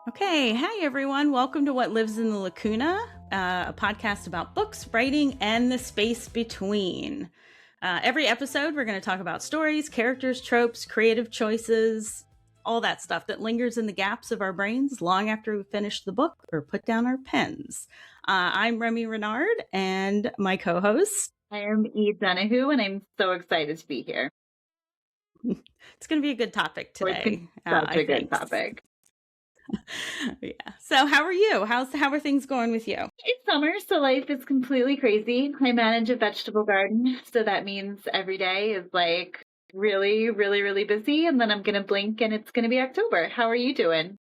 Okay, hi everyone. Welcome to What Lives in the Lacuna, a podcast about books, writing, and the space between. Every episode, we're going to talk about stories, characters, tropes, creative choices, all that stuff that lingers in the gaps of our brains long after we finish the book or put down our pens. I'm Remy Renard, and my co-host. I am E. Donahue, and I'm so excited to be here. It's going to be a good topic today. Such a good topic. Yeah. So how are you? How are things going with you? It's summer, so life is completely crazy. I manage a vegetable garden, so that means every day is like really, really, really busy, and then I'm going to blink and it's going to be October. How are you doing?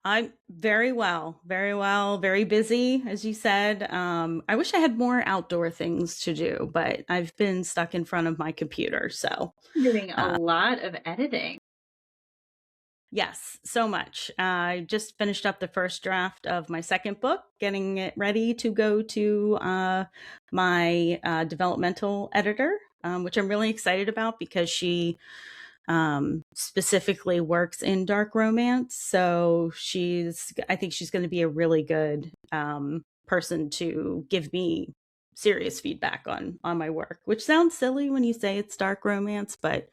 I'm very well, very busy, as you said. I wish I had more outdoor things to do, but I've been stuck in front of my computer. So I'm doing a lot of editing. Yes, so much. I just finished up the first draft of my second book, getting it ready to go to my developmental editor, which I'm really excited about because she specifically works in dark romance. So I think she's going to be a really good person to give me serious feedback on my work, which sounds silly when you say it's dark romance, but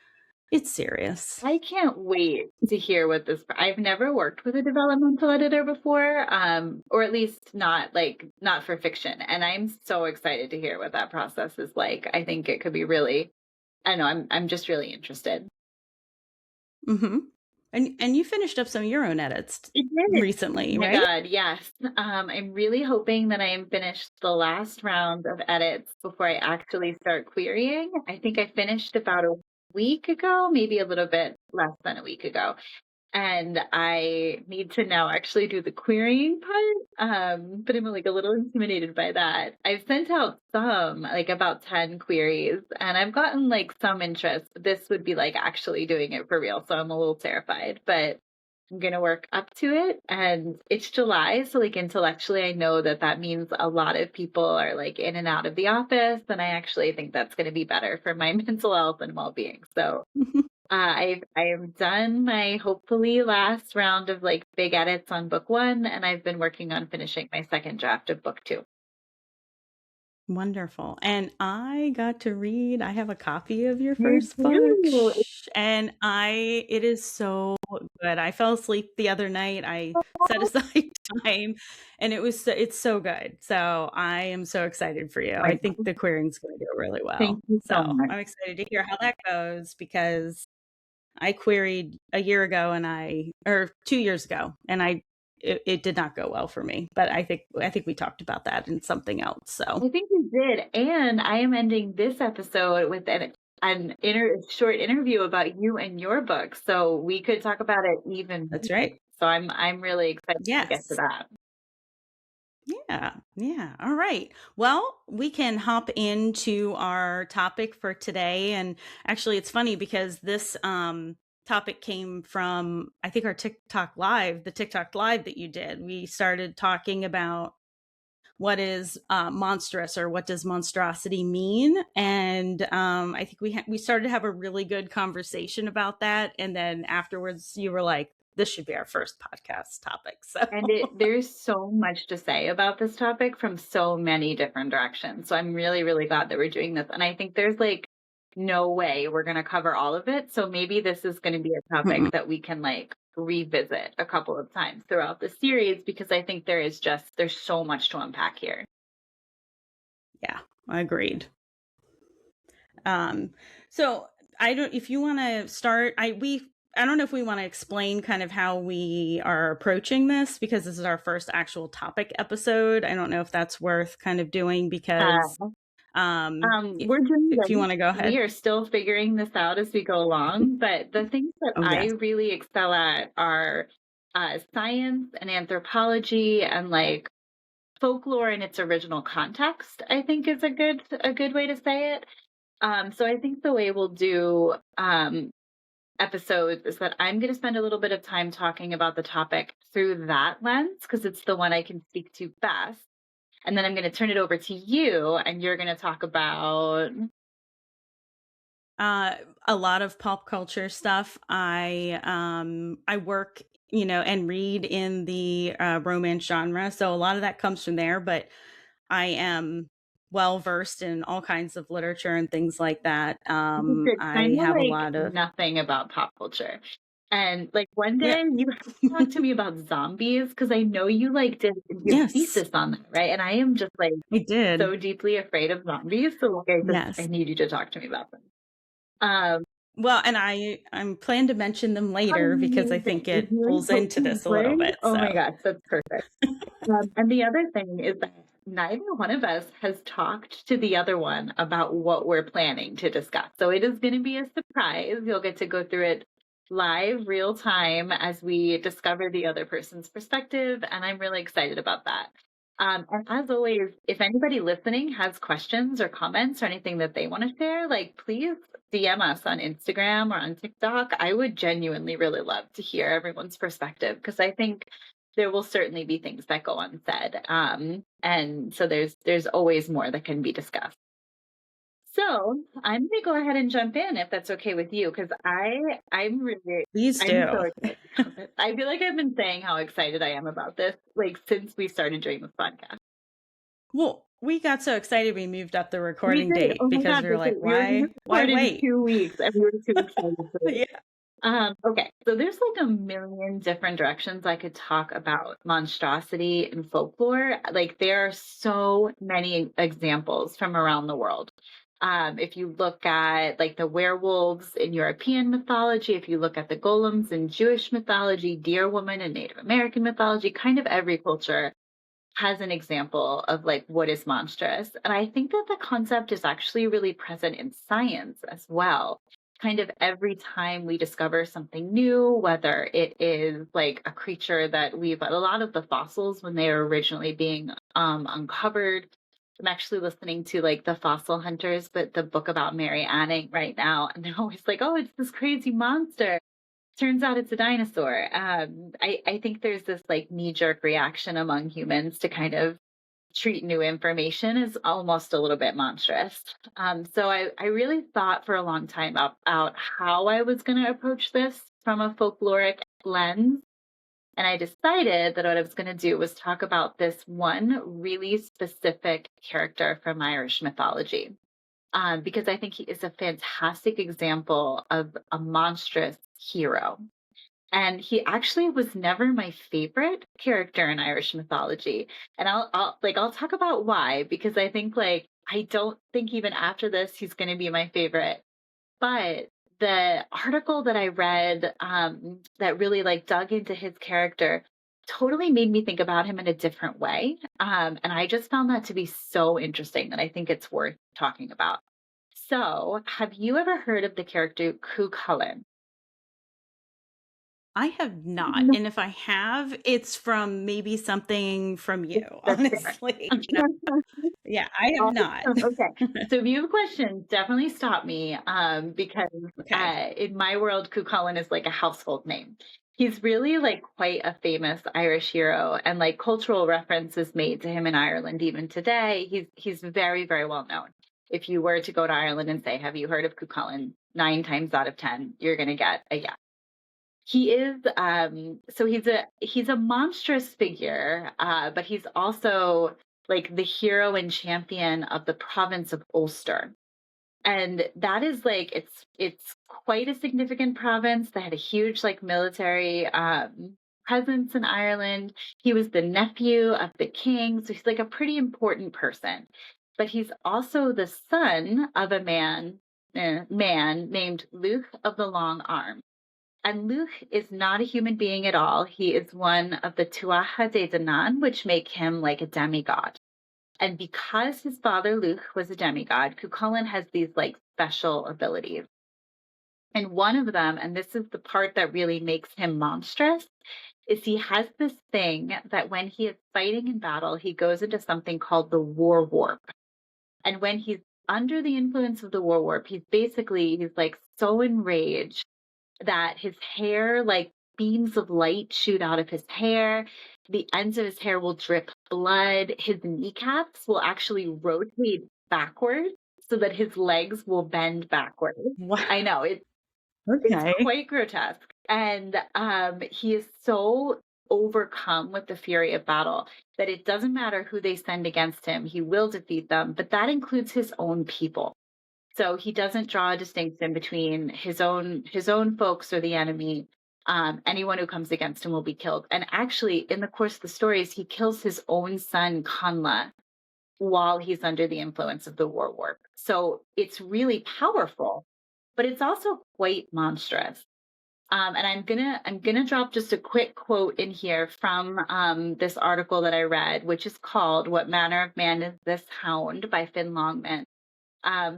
it's serious. I can't wait to hear what this. I've never worked with a developmental editor before, or at least not for fiction. And I'm so excited to hear what that process is like. I think it could be really. I know. I'm just really interested. Mm-hmm. And you finished up some of your own edits recently, right? Oh my God, yes. I'm really hoping that I am finished the last round of edits before I actually start querying. I think I finished about a week ago, maybe a little bit less than a week ago. And I need to now actually do the querying part. But I'm like a little intimidated by that. I've sent out some, like about 10 queries, and I've gotten like some interest. This would be like actually doing it for real. So I'm a little terrified, but I'm going to work up to it. And it's July. So like intellectually, I know that that means a lot of people are like in and out of the office. And I actually think that's going to be better for my mental health and well-being. So I am done my hopefully last round of like big edits on book one, and I've been working on finishing my second draft of book two. Wonderful. And I got to read, I have a copy of your first book, and it is so good. I fell asleep the other night. I set aside time, and it's so good. So I am so excited for you. I think the querying's going to do really well. Thank you so much. I'm excited to hear how that goes because I queried a year ago or 2 years ago, and it did not go well for me, but I think we talked about that in something else. So I think we did, and I am ending this episode with short interview about you and your book, so we could talk about it even. That's right. So I'm really excited to get to that. Yeah. All right. Well, we can hop into our topic for today, and actually, it's funny because this topic came from, I think, the TikTok live that you did. We started talking about what is monstrous, or what does monstrosity mean, and I think we started to have a really good conversation about that, and then afterwards you were like, this should be our first podcast topic. So and there's so much to say about this topic from so many different directions, so I'm really, really glad that we're doing this. And I think there's like no way we're going to cover all of it. So maybe this is going to be a topic that we can like revisit a couple of times throughout the series, because I think there's so much to unpack here. Yeah, agreed. So if you want to start, I don't know if we want to explain kind of how we are approaching this, because this is our first actual topic episode. I don't know if that's worth kind of doing, because we're doing if you want to go ahead. We are still figuring this out as we go along, but the things that I really excel at are science and anthropology and like folklore in its original context, I think is a good way to say it. So I think the way we'll do episodes is that I'm going to spend a little bit of time talking about the topic through that lens, because it's the one I can speak to best. And then I'm going to turn it over to you, and you're going to talk about a lot of pop culture stuff. I work and read in the romance genre. So a lot of that comes from there, but I am well versed in all kinds of literature and things like that. It's kind I of have a like lot of, nothing about pop culture. And like one yeah, day you have to talk to me about zombies because I know you like did your yes, thesis on that, right? And I am just like I did. so deeply afraid of zombies. So like I Yes. need you to talk to me about them. Um, Well, and I'm plan to mention them later because I Amazing. think If it you pulls like into poetry this a little would, bit. oh my So, gosh, that's perfect. And the other thing is that neither one of us has talked to the other one about what we're planning to discuss. So it is going to be a surprise. You'll get to go through it live, real time, as we discover the other person's perspective. And I'm really excited about that. And as always, if anybody listening has questions or comments or anything that they want to share, like please DM us on Instagram or on TikTok. I would genuinely really love to hear everyone's perspective because I think there will certainly be things that go unsaid. And so there's always more that can be discussed. So I'm going to go ahead and jump in if that's okay with you, because please I'm do. so excited about this. I feel like I've been saying how excited I am about this, like since we started doing this podcast. Well, we got so excited we moved up the We recording did. date Oh my because God, we were that's like, it. We were going to why record in wait? 2 weeks and we were too excited for it. Yeah. Okay, so there's like a million different directions I could talk about monstrosity and folklore. Like there are so many examples from around the world. If you look at like the werewolves in European mythology, if you look at the golems in Jewish mythology, deer woman in Native American mythology, kind of every culture has an example of like what is monstrous. And I think that the concept is actually really present in science as well. Kind of every time we discover something new, whether it is like a creature that a lot of the fossils when they were originally being uncovered. I'm actually listening to like the Fossil Hunters, but the book about Mary Anning right now. And they're always like, oh, it's this crazy monster. Turns out it's a dinosaur. I think there's this like knee jerk reaction among humans to kind of treat new information as almost a little bit monstrous. So I really thought for a long time about how I was going to approach this from a folkloric lens. And I decided that what I was going to do was talk about this one really specific character from Irish mythology. Because I think he is a fantastic example of a monstrous hero. And he actually was never my favorite character in Irish mythology. And I'll talk about why, because I think like I don't think even after this he's going to be my favorite. But the article that I read that really like dug into his character totally made me think about him in a different way. And I just found that to be so interesting that I think it's worth talking about. So, have you ever heard of the character CuChulainn? I have not. No, And if I have, it's from maybe something from you, that's fair. honestly. Yeah, I have not. Awesome. Okay. So if you have a question, definitely stop me because Okay. in my world, CuChulainn is like a household name. He's really like quite a famous Irish hero, and like cultural references made to him in Ireland even today. He's very, very well known. If you were to go to Ireland and say, "Have you heard of CuChulainn?" 9 times out of 10, you're going to get a yes. He is so he's a monstrous figure, but he's also like the hero and champion of the province of Ulster. And that is like it's quite a significant province that had a huge like military presence in Ireland. He was the nephew of the king, so he's like a pretty important person. But he's also the son of a man named Luke of the Long Arm. And Luke is not a human being at all. He is one of the Tuatha De Danann, which make him like a demigod. And because his father Luke was a demigod, Cuchulainn has these like special abilities. And one of them, and this is the part that really makes him monstrous, is he has this thing that when he is fighting in battle, he goes into something called the war warp. And when he's under the influence of the war warp, he's like so enraged that his hair, like beams of light shoot out of his hair. The ends of his hair will drip blood. His kneecaps will actually rotate backwards so that his legs will bend backwards. Wow. I know It's Okay. quite grotesque. And he is so overcome with the fury of battle that it doesn't matter who they send against him, he will defeat them, but that includes his own people. So he doesn't draw a distinction between his own folks or the enemy. Anyone who comes against him will be killed. And actually, in the course of the stories, he kills his own son, Conla, while he's under the influence of the war. So it's really powerful, but it's also quite monstrous. And I'm gonna drop just a quick quote in here from this article that I read, which is called "What Manner of Man Is This Hound" by Finn Longman,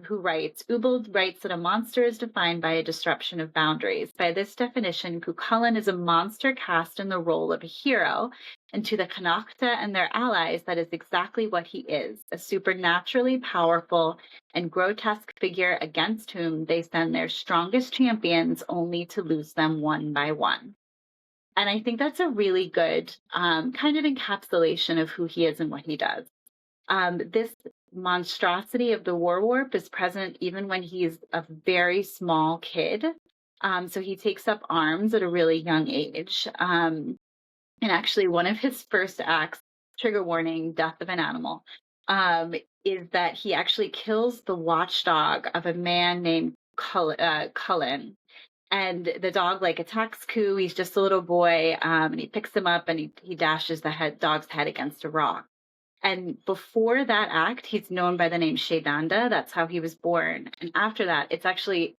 who writes, Ubald writes that a monster is defined by a disruption of boundaries. By this definition, CuChulainn is a monster cast in the role of a hero, and to the Connacht and their allies, that is exactly what he is, a supernaturally powerful and grotesque figure against whom they send their strongest champions only to lose them one by one. And I think that's a really good kind of encapsulation of who he is and what he does. This monstrosity of the warwarp is present even when he's a very small kid. So he takes up arms at a really young age. And actually, one of his first acts, trigger warning, death of an animal, is that he actually kills the watchdog of a man named Cullen. And the dog like attacks Ku. He's just a little boy, and he picks him up and he dashes the dog's head against a rock. And before that act, he's known by the name Shaydanda. That's how he was born. And after that, it's actually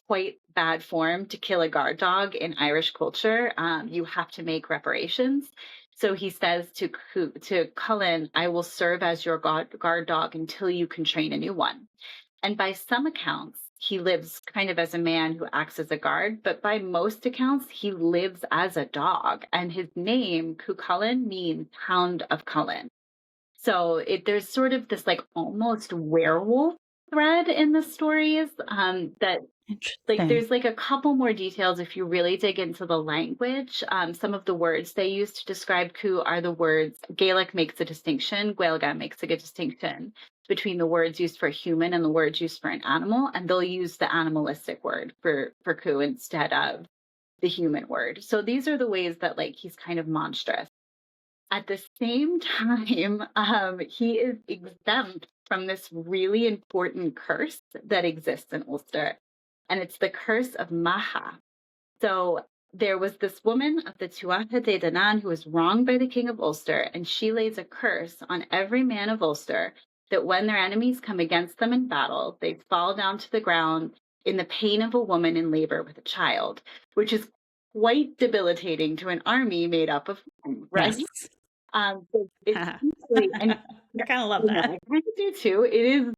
quite bad form to kill a guard dog in Irish culture. You have to make reparations. So he says to Cullen, I will serve as your guard dog until you can train a new one. And by some accounts, he lives kind of as a man who acts as a guard, but by most accounts, he lives as a dog. And his name, CuChulainn, means Hound of Cullen. So there's sort of this like almost werewolf thread in the stories, that like Interesting. there's like a couple more details if you really dig into the language. Some of the words they use to describe Cu are the words Gaelic makes a distinction, Gaeilge makes a good distinction between the words used for human and the words used for an animal, and they'll use the animalistic word for Cu instead of the human word. So these are the ways that like he's kind of monstrous. At the same time, he is exempt from this really important curse that exists in Ulster, and it's the curse of Maha. So there was this woman of the Tuatha De Danann who was wronged by the king of Ulster, and she lays a curse on every man of Ulster that when their enemies come against them in battle, they fall down to the ground in the pain of a woman in labor with a child, which is quite debilitating to an army made up of men, right? Yes. So it's usually, and I kind of love you know, that. I kind of do too. It is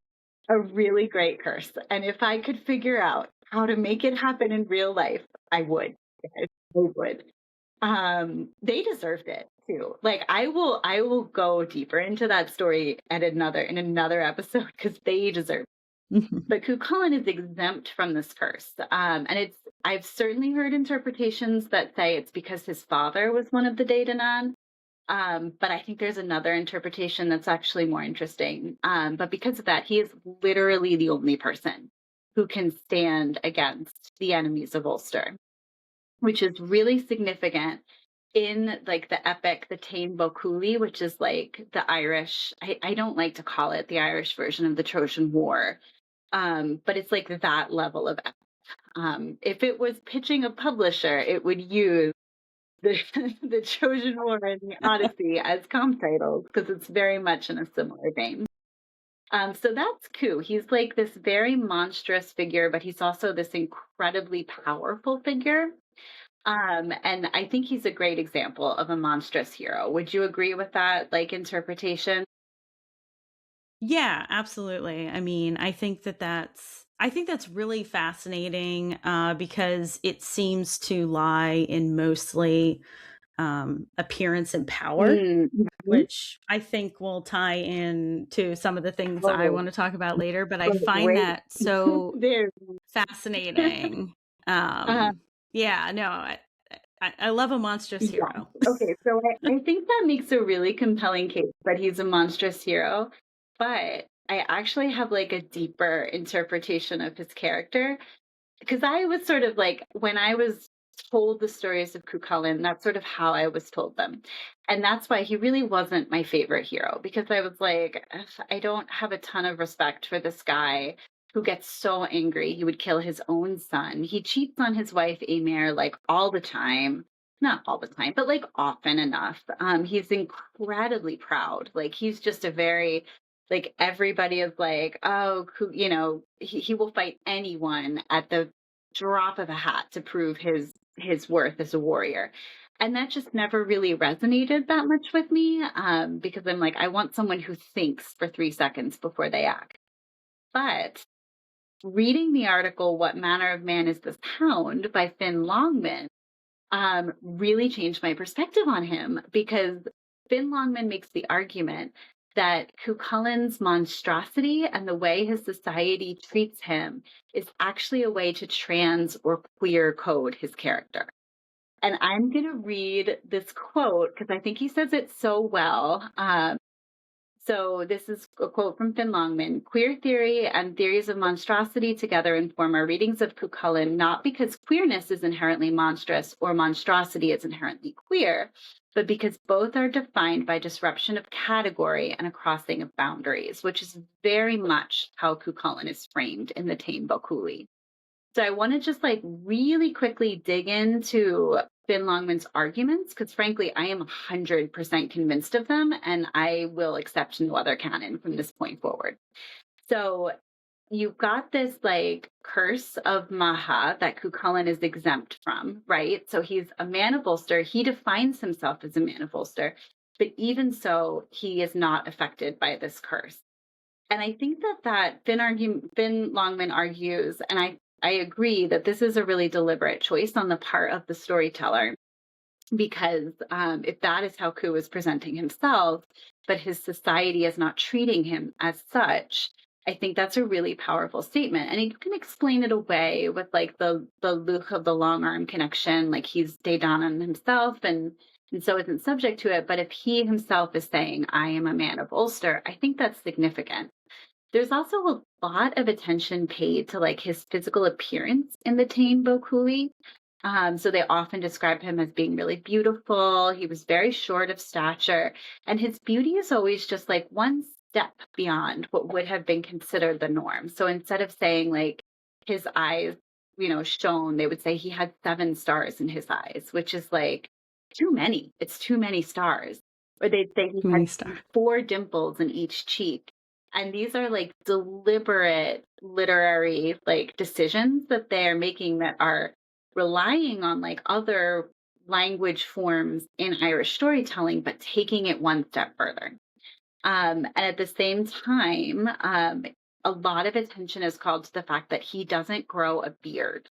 a really great curse, and if I could figure out how to make it happen in real life, I would. I would. They deserved it too. Like I will go deeper into that story at another episode because they deserve it. But CuChulainn is exempt from this curse, and I've certainly heard interpretations that say it's because his father was one of the Daedanan. But I think there's another interpretation that's actually more interesting. But because of that, he is literally the only person who can stand against the enemies of Ulster, which is really significant in like the epic, the Táin Bocúli, which is like the Irish, I don't like to call it the Irish version of the Trojan War, but it's like that level of epic. If it was pitching a publisher, it would use the, the Trojan War and the Odyssey as comp titles because it's very much in a similar vein. So that's Cu. He's like this very monstrous figure, but he's also this incredibly powerful figure. And I think he's a great example of a monstrous hero. Would you agree with that, like interpretation? Yeah, absolutely. I mean, I think that's really fascinating because it seems to lie in mostly appearance and power, Mm-hmm. which I think will tie in to some of the things I Oh, want to talk about later. But I find great. that so There. fascinating. Uh, Yeah, no, I love a monstrous yeah. hero. Okay, so I think that makes a really compelling case that he's a monstrous hero, but I actually have like a deeper interpretation of his character. because I was sort of like, when I was told the stories of CuChulainn, that's sort of how I was told them. And that's why he really wasn't my favorite hero, because I was like, "Ugh, I don't have a ton of respect for this guy who gets so angry he would kill his own son. He cheats on his wife, Amer, like all the time. Not all the time, but like often enough. He's incredibly proud. Like he's just a very, like everybody is like, oh, he will fight anyone at the drop of a hat to prove his worth as a warrior. And that just never really resonated that much with me, because I'm like, I want someone who thinks for 3 seconds before they act. But reading the article, What Manner of Man is This Hound by Finn Longman, really changed my perspective on him, because Finn Longman makes the argument that CuChullainn's monstrosity and the way his society treats him is actually a way to trans or queer code his character. And I'm going to read this quote because I think he says it so well. So this is a quote from Finn Longman. Queer theory and theories of monstrosity together inform our readings of Cuchulainn, not because queerness is inherently monstrous or monstrosity is inherently queer, but because both are defined by disruption of category and a crossing of boundaries, which is very much how Cuchulainn is framed in the Tain Boculi. So I want to just like really quickly dig into Finn Longman's arguments, because frankly, I am 100% convinced of them, and I will accept no other canon from this point forward. So you've got this like curse of Maha that Cuchulainn is exempt from, right? So he's a man of Ulster. He defines himself as a man of Ulster, but even so, he is not affected by this curse. And I think that Finn Longman argues, and I agree that this is a really deliberate choice on the part of the storyteller, because if that is how Ku is presenting himself, but his society is not treating him as such, I think that's a really powerful statement. And you can explain it away with like the Luch of the long arm connection, like he's Daidanan himself and so isn't subject to it. But if he himself is saying, I am a man of Ulster, I think that's significant. There's also a lot of attention paid to like his physical appearance in the Tain Boculi. So they often describe him as being really beautiful. He was very short of stature, and his beauty is always just like one step beyond what would have been considered the norm. So instead of saying like his eyes, shone, they would say he had 7 stars in his eyes, which is like too many. It's too many stars. Or they'd say he had 4 dimples in each cheek. And these are like deliberate literary like decisions that they are making that are relying on like other language forms in Irish storytelling, but taking it one step further. And at the same time, a lot of attention is called to the fact that he doesn't grow a beard.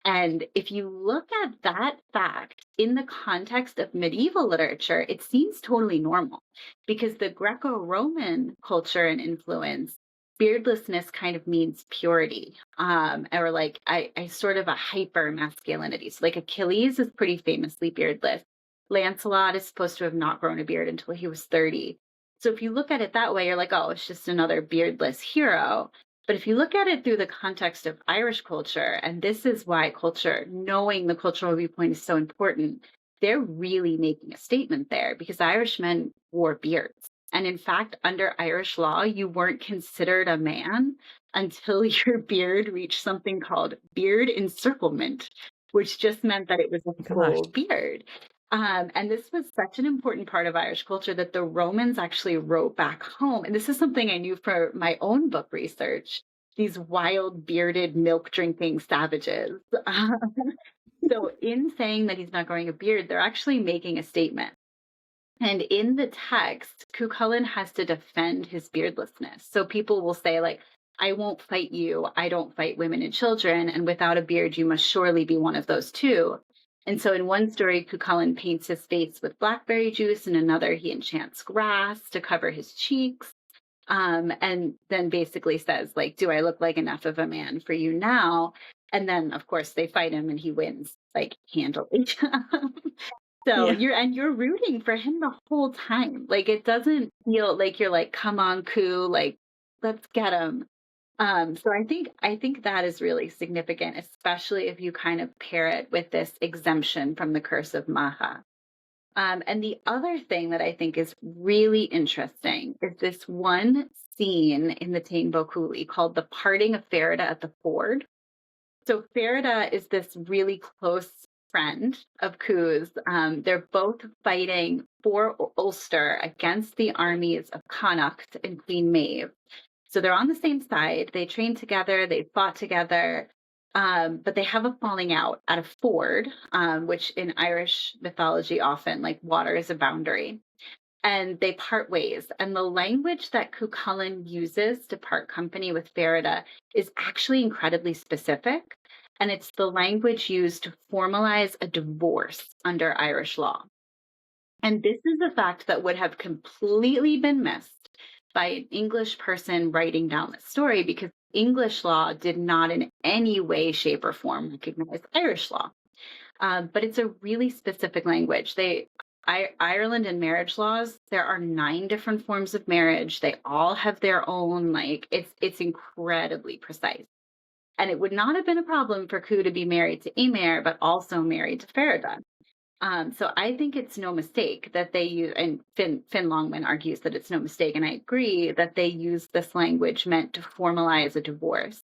And if you look at that fact in the context of medieval literature, it seems totally normal, because the Greco-Roman culture and influence, beardlessness kind of means purity, or like I sort of a hyper masculinity. So like Achilles is pretty famously beardless. Lancelot is supposed to have not grown a beard until he was 30. So if you look at it that way, you're like, oh, it's just another beardless hero. But if you look at it through the context of Irish culture, and this is why knowing the cultural viewpoint is so important, they're really making a statement there, because Irishmen wore beards. And in fact, under Irish law, you weren't considered a man until your beard reached something called beard encirclement, which just meant that it was a full beard. And this was such an important part of Irish culture that the Romans actually wrote back home. And this is something I knew for my own book research, these wild, bearded, milk drinking savages. So in saying that he's not growing a beard, they're actually making a statement. And in the text, Cuchulainn has to defend his beardlessness. So people will say, like, I won't fight you. I don't fight women and children. And without a beard, you must surely be one of those too. And so in one story, Cuchulainn paints his face with blackberry juice. In another, he enchants grass to cover his cheeks. And then basically says, like, do I look like enough of a man for you now? And then, of course, they fight him and he wins, like, handily. So you're rooting for him the whole time. Like, it doesn't feel like you're like, come on, Ku, like, let's get him. So I think that is really significant, especially if you kind of pair it with this exemption from the curse of Maha. And the other thing that I think is really interesting is this one scene in the Táin Bo Cúailnge called the parting of Ferida at the ford. So Ferida is this really close friend of Cu's. They're both fighting for Ulster against the armies of Connacht and Queen Maeve. So they're on the same side. They train together. They fought together. But they have a falling out at a ford, which in Irish mythology often like water is a boundary. And they part ways. And the language that CuChulainn uses to part company with Ferida is actually incredibly specific. And it's the language used to formalize a divorce under Irish law. And this is a fact that would have completely been missed by an English person writing down the story because English law did not in any way, shape, or form recognize Irish law. But it's a really specific language. Ireland and marriage laws, there are 9 different forms of marriage. They all have their own, like, it's incredibly precise. And it would not have been a problem for Cu to be married to Emer, but also married to Ferida. So I think it's no mistake that they use, and Finn Longman argues that it's no mistake, and I agree that they use this language meant to formalize a divorce.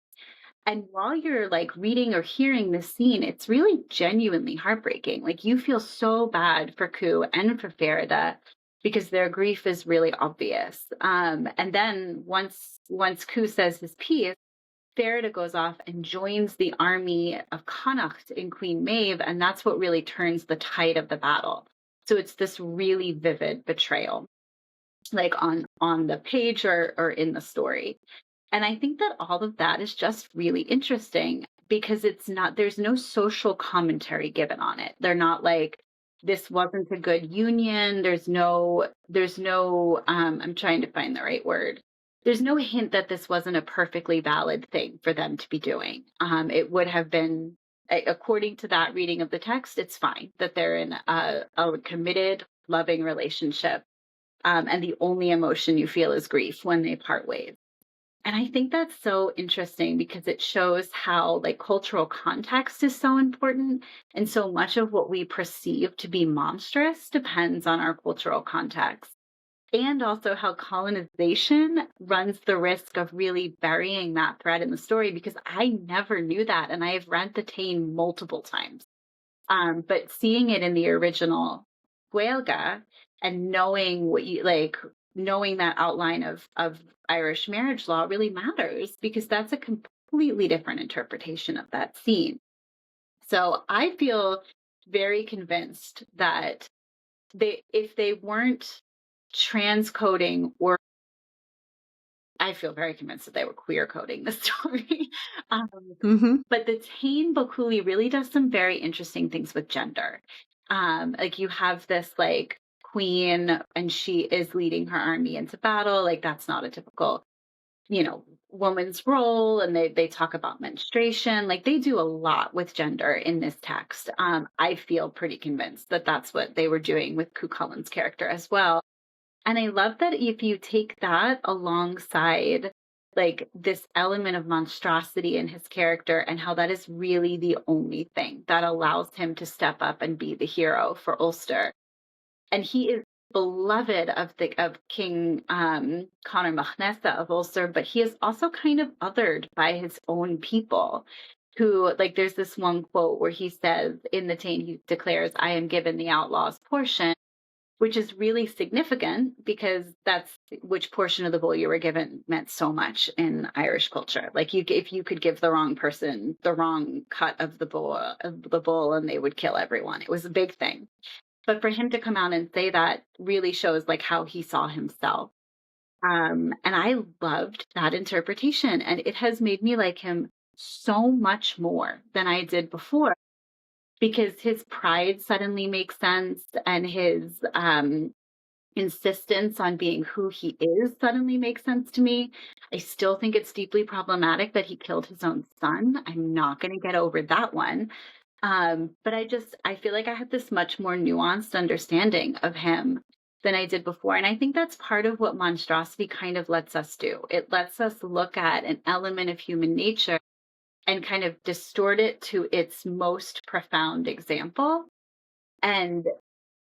And while you're like reading or hearing this scene, it's really genuinely heartbreaking. Like you feel so bad for Cu and for Ferida because their grief is really obvious. And then once Cu says his piece, Ferida goes off and joins the army of Connacht in Queen Maeve, and that's what really turns the tide of the battle. So it's this really vivid betrayal, like on the page or in the story. And I think that all of that is just really interesting because there's no social commentary given on it. They're not like, this wasn't a good union. I'm trying to find the right word. There's no hint that this wasn't a perfectly valid thing for them to be doing. It would have been, according to that reading of the text, it's fine that they're in a committed, loving relationship. And the only emotion you feel is grief when they part ways. And I think that's so interesting because it shows how like cultural context is so important. And so much of what we perceive to be monstrous depends on our cultural context. And also how colonization runs the risk of really burying that thread in the story because I never knew that. And I have read the Tain multiple times. But seeing it in the original Cuailnge and knowing knowing that outline of Irish marriage law really matters because that's a completely different interpretation of that scene. So I feel very convinced that if they weren't transcoding, or I feel very convinced that they were queer coding the story. But the Táin Bo Cúailnge really does some very interesting things with gender. Like you have this like queen and she is leading her army into battle. Like that's not a typical, woman's role. And they talk about menstruation. Like they do a lot with gender in this text. I feel pretty convinced that that's what they were doing with CuChulainn's character as well. And I love that if you take that alongside like this element of monstrosity in his character and how that is really the only thing that allows him to step up and be the hero for Ulster. And he is beloved of King Conor Machnessa of Ulster, but he is also kind of othered by his own people. Who, like, there's this one quote where he says in the Tain, he declares, "I am given the outlaw's portion," which is really significant because that's which portion of the bull you were given meant so much in Irish culture. Like if you could give the wrong person the wrong cut of the bull and they would kill everyone. It was a big thing. But for him to come out and say that really shows like how he saw himself. And I loved that interpretation. And it has made me like him so much more than I did before because his pride suddenly makes sense and his insistence on being who he is suddenly makes sense to me. I still think it's deeply problematic that he killed his own son. I'm not going to get over that one. But I feel like I had this much more nuanced understanding of him. than I did before. And I think that's part of what monstrosity kind of lets us do. It lets us look at an element of human nature and kind of distort it to its most profound example, and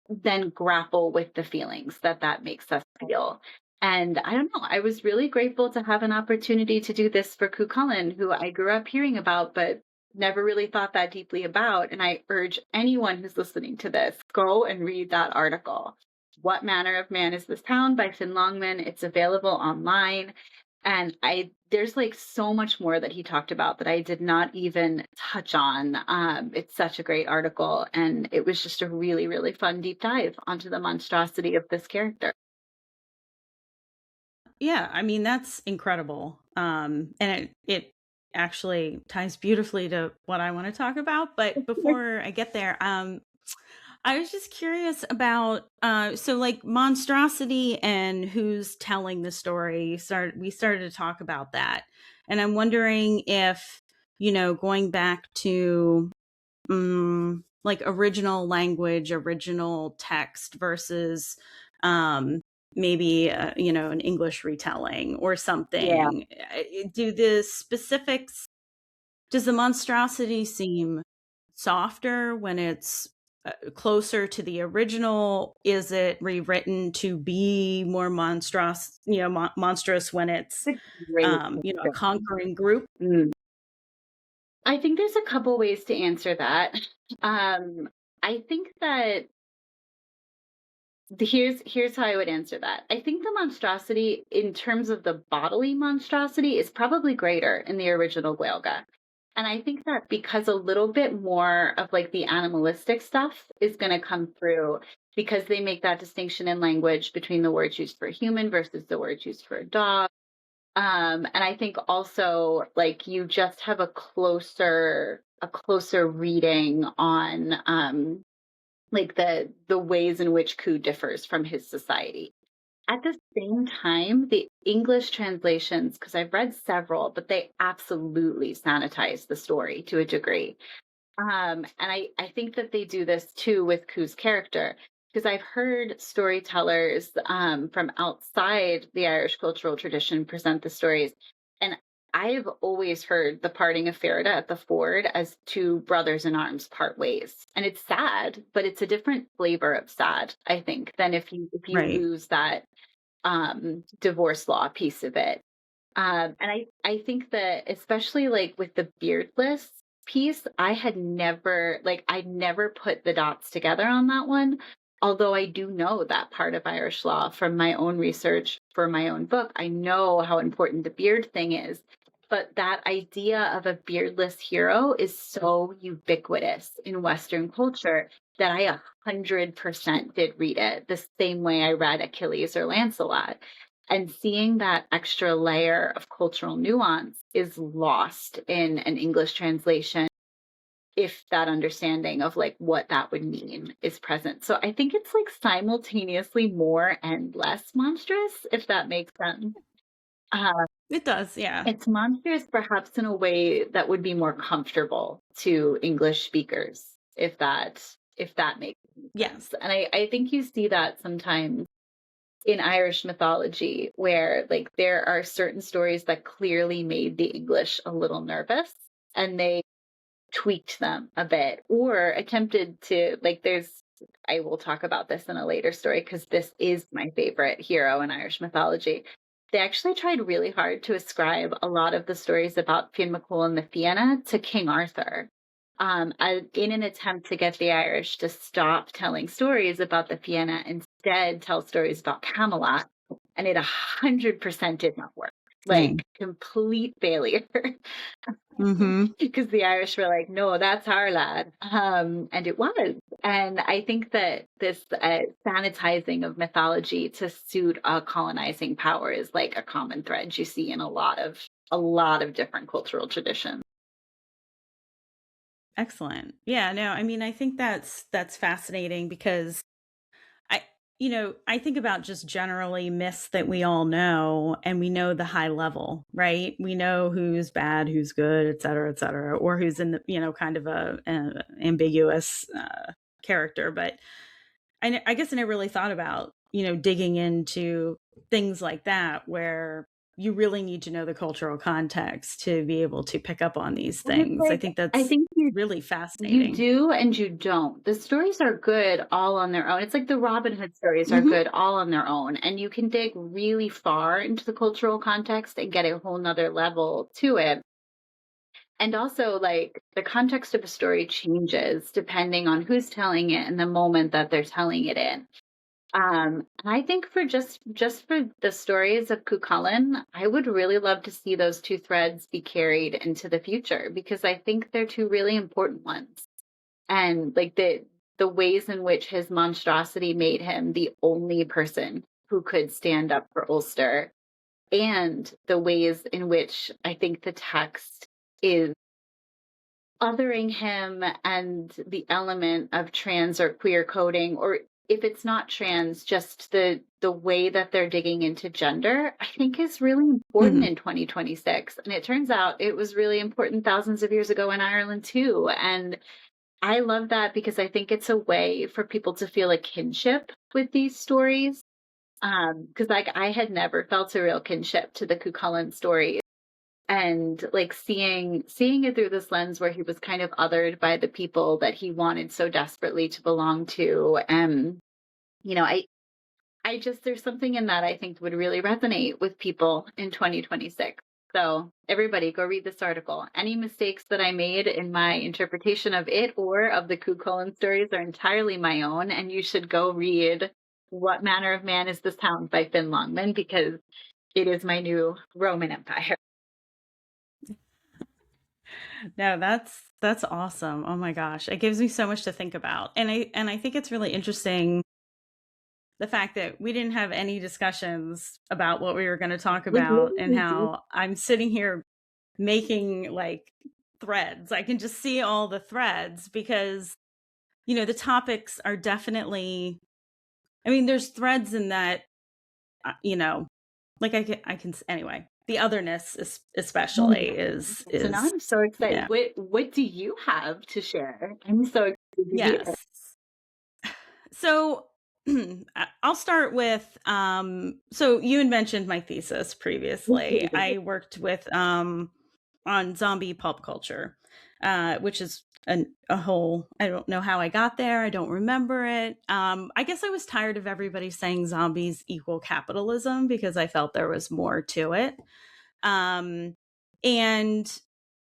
then grapple with the feelings that that makes us feel. And I don't know, I was really grateful to have an opportunity to do this for CuChulainn, who I grew up hearing about, but never really thought that deeply about. And I urge anyone who's listening to this, go and read that article. What Manner of Man is This Town by Longman. It's available online. And there's like so much more that he talked about that I did not even touch on. It's such a great article, and it was just a really, really fun deep dive onto the monstrosity of this character. Yeah, I mean, that's incredible. And it actually ties beautifully to what I want to talk about. But before I get there, I was just curious about so like monstrosity and who's telling the story. We started to talk about that, and I'm wondering if, going back to like original language, original text versus maybe an English retelling or Yeah. something. Do the specifics? Does the monstrosity seem softer when it's closer to the original? Is it rewritten to be more monstrous, monstrous when it's, It's a great a question. conquering group? Mm. I think there's a couple ways to answer that. I think that here's how I would answer that. I think the monstrosity, in terms of the bodily monstrosity, is probably greater in the original Gaeilge. And I think that because a little bit more of like the animalistic stuff is going to come through, because they make that distinction in language between the words used for human versus the words used for a dog. And I think also like you just have a closer reading on like the ways in which Cu differs from his society. At the same time, the English translations, because I've read several, but they absolutely sanitize the story to a degree. And I think that they do this too with Cu's character, because I've heard storytellers from outside the Irish cultural tradition present the stories. And I've always heard the parting of Ferida at the ford as two brothers in arms part ways. And it's sad, but it's a different flavor of sad, I think, than if you Right. lose that divorce law piece of it. And I think that especially like with the beardless piece, I'd never put the dots together on that one. Although I do know that part of Irish law from my own research for my own book. I know how important the beard thing is. But that idea of a beardless hero is so ubiquitous in Western culture that I 100% did read it the same way I read Achilles or Lancelot. And seeing that extra layer of cultural nuance is lost in an English translation if that understanding of like what that would mean is present. So I think it's like simultaneously more and less monstrous, if that makes sense. Uh, It does, yeah. it's monstrous perhaps in a way that would be more comfortable to English speakers, if that makes Yes. sense. And I think you see that sometimes in Irish mythology, where like there are certain stories that clearly made the English a little nervous, and they tweaked them a bit or attempted to like I will talk about this in a later story because this is my favorite hero in Irish mythology. They actually tried really hard to ascribe a lot of the stories about Fionn McCool and the Fianna to King Arthur, in an attempt to get the Irish to stop telling stories about the Fianna, instead tell stories about Camelot. And it 100% did not work. Dang. Like complete failure. Mm-hmm. Because the Irish were like, no, that's our lad. And it was. And I think that this sanitizing of mythology to suit a colonizing power is like a common thread you see in a lot of different cultural traditions. Excellent. Yeah, no, I mean, I think that's fascinating because I I think about just generally myths that we all know, and we know the high level, right? We know who's bad, who's good, et cetera, or who's in the, kind of a ambiguous character. But I guess I never really thought about, digging into things like that where you really need to know the cultural context to be able to pick up on these And it's things. I like, think I that's think really you fascinating. do and you don't. The stories are good all on their own. It's like the Robin Hood stories are Hmm. good all on their own. And you can dig really far into the cultural context and get a whole nother level to it. And also, like, the context of a story changes depending on who's telling it and the moment that they're telling it in. And I think for just for the stories of CuChulainn, I would really love to see those two threads be carried into the future because I think they're two really important ones. And like the ways in which his monstrosity made him the only person who could stand up for Ulster, and the ways in which I think the text is othering him and the element of trans or queer coding, or if it's not trans, just the way that they're digging into gender, I think is really important Hmm. in 2026. And it turns out it was really important thousands of years ago in Ireland too. And I love that because I think it's a way for people to feel a kinship with these stories. Because like I had never felt a real kinship to the Cuchulainn story, and like seeing it through this lens where he was kind of othered by the people that he wanted so desperately to belong to. And you know, I just there's something in that I think would really resonate with people in 2026. So everybody go read this article. Any mistakes that I made in my interpretation of it or of the Cuchulainn stories are entirely my own, and you should go read What Manner of Man is This Hound by Finn Longman because it is my new Roman Empire. No, that's awesome. Oh my gosh. It gives me so much to think about. And I think it's really interesting the fact that we didn't have any discussions about what we were going to talk Like about maybe and we do. how I'm sitting here making like threads. I can just see all the threads because the topics are definitely, I mean, there's threads in that like I can anyway. The otherness is especially So now is I'm so excited. yeah. What do you have to share? I'm so excited to hear. Yes. So I'll start with so you had mentioned my thesis previously. I worked with on zombie pulp culture, which is a whole, I don't know how I got there. I don't remember it. I guess I was tired of everybody saying zombies equal capitalism because I felt there was more to it. Um, and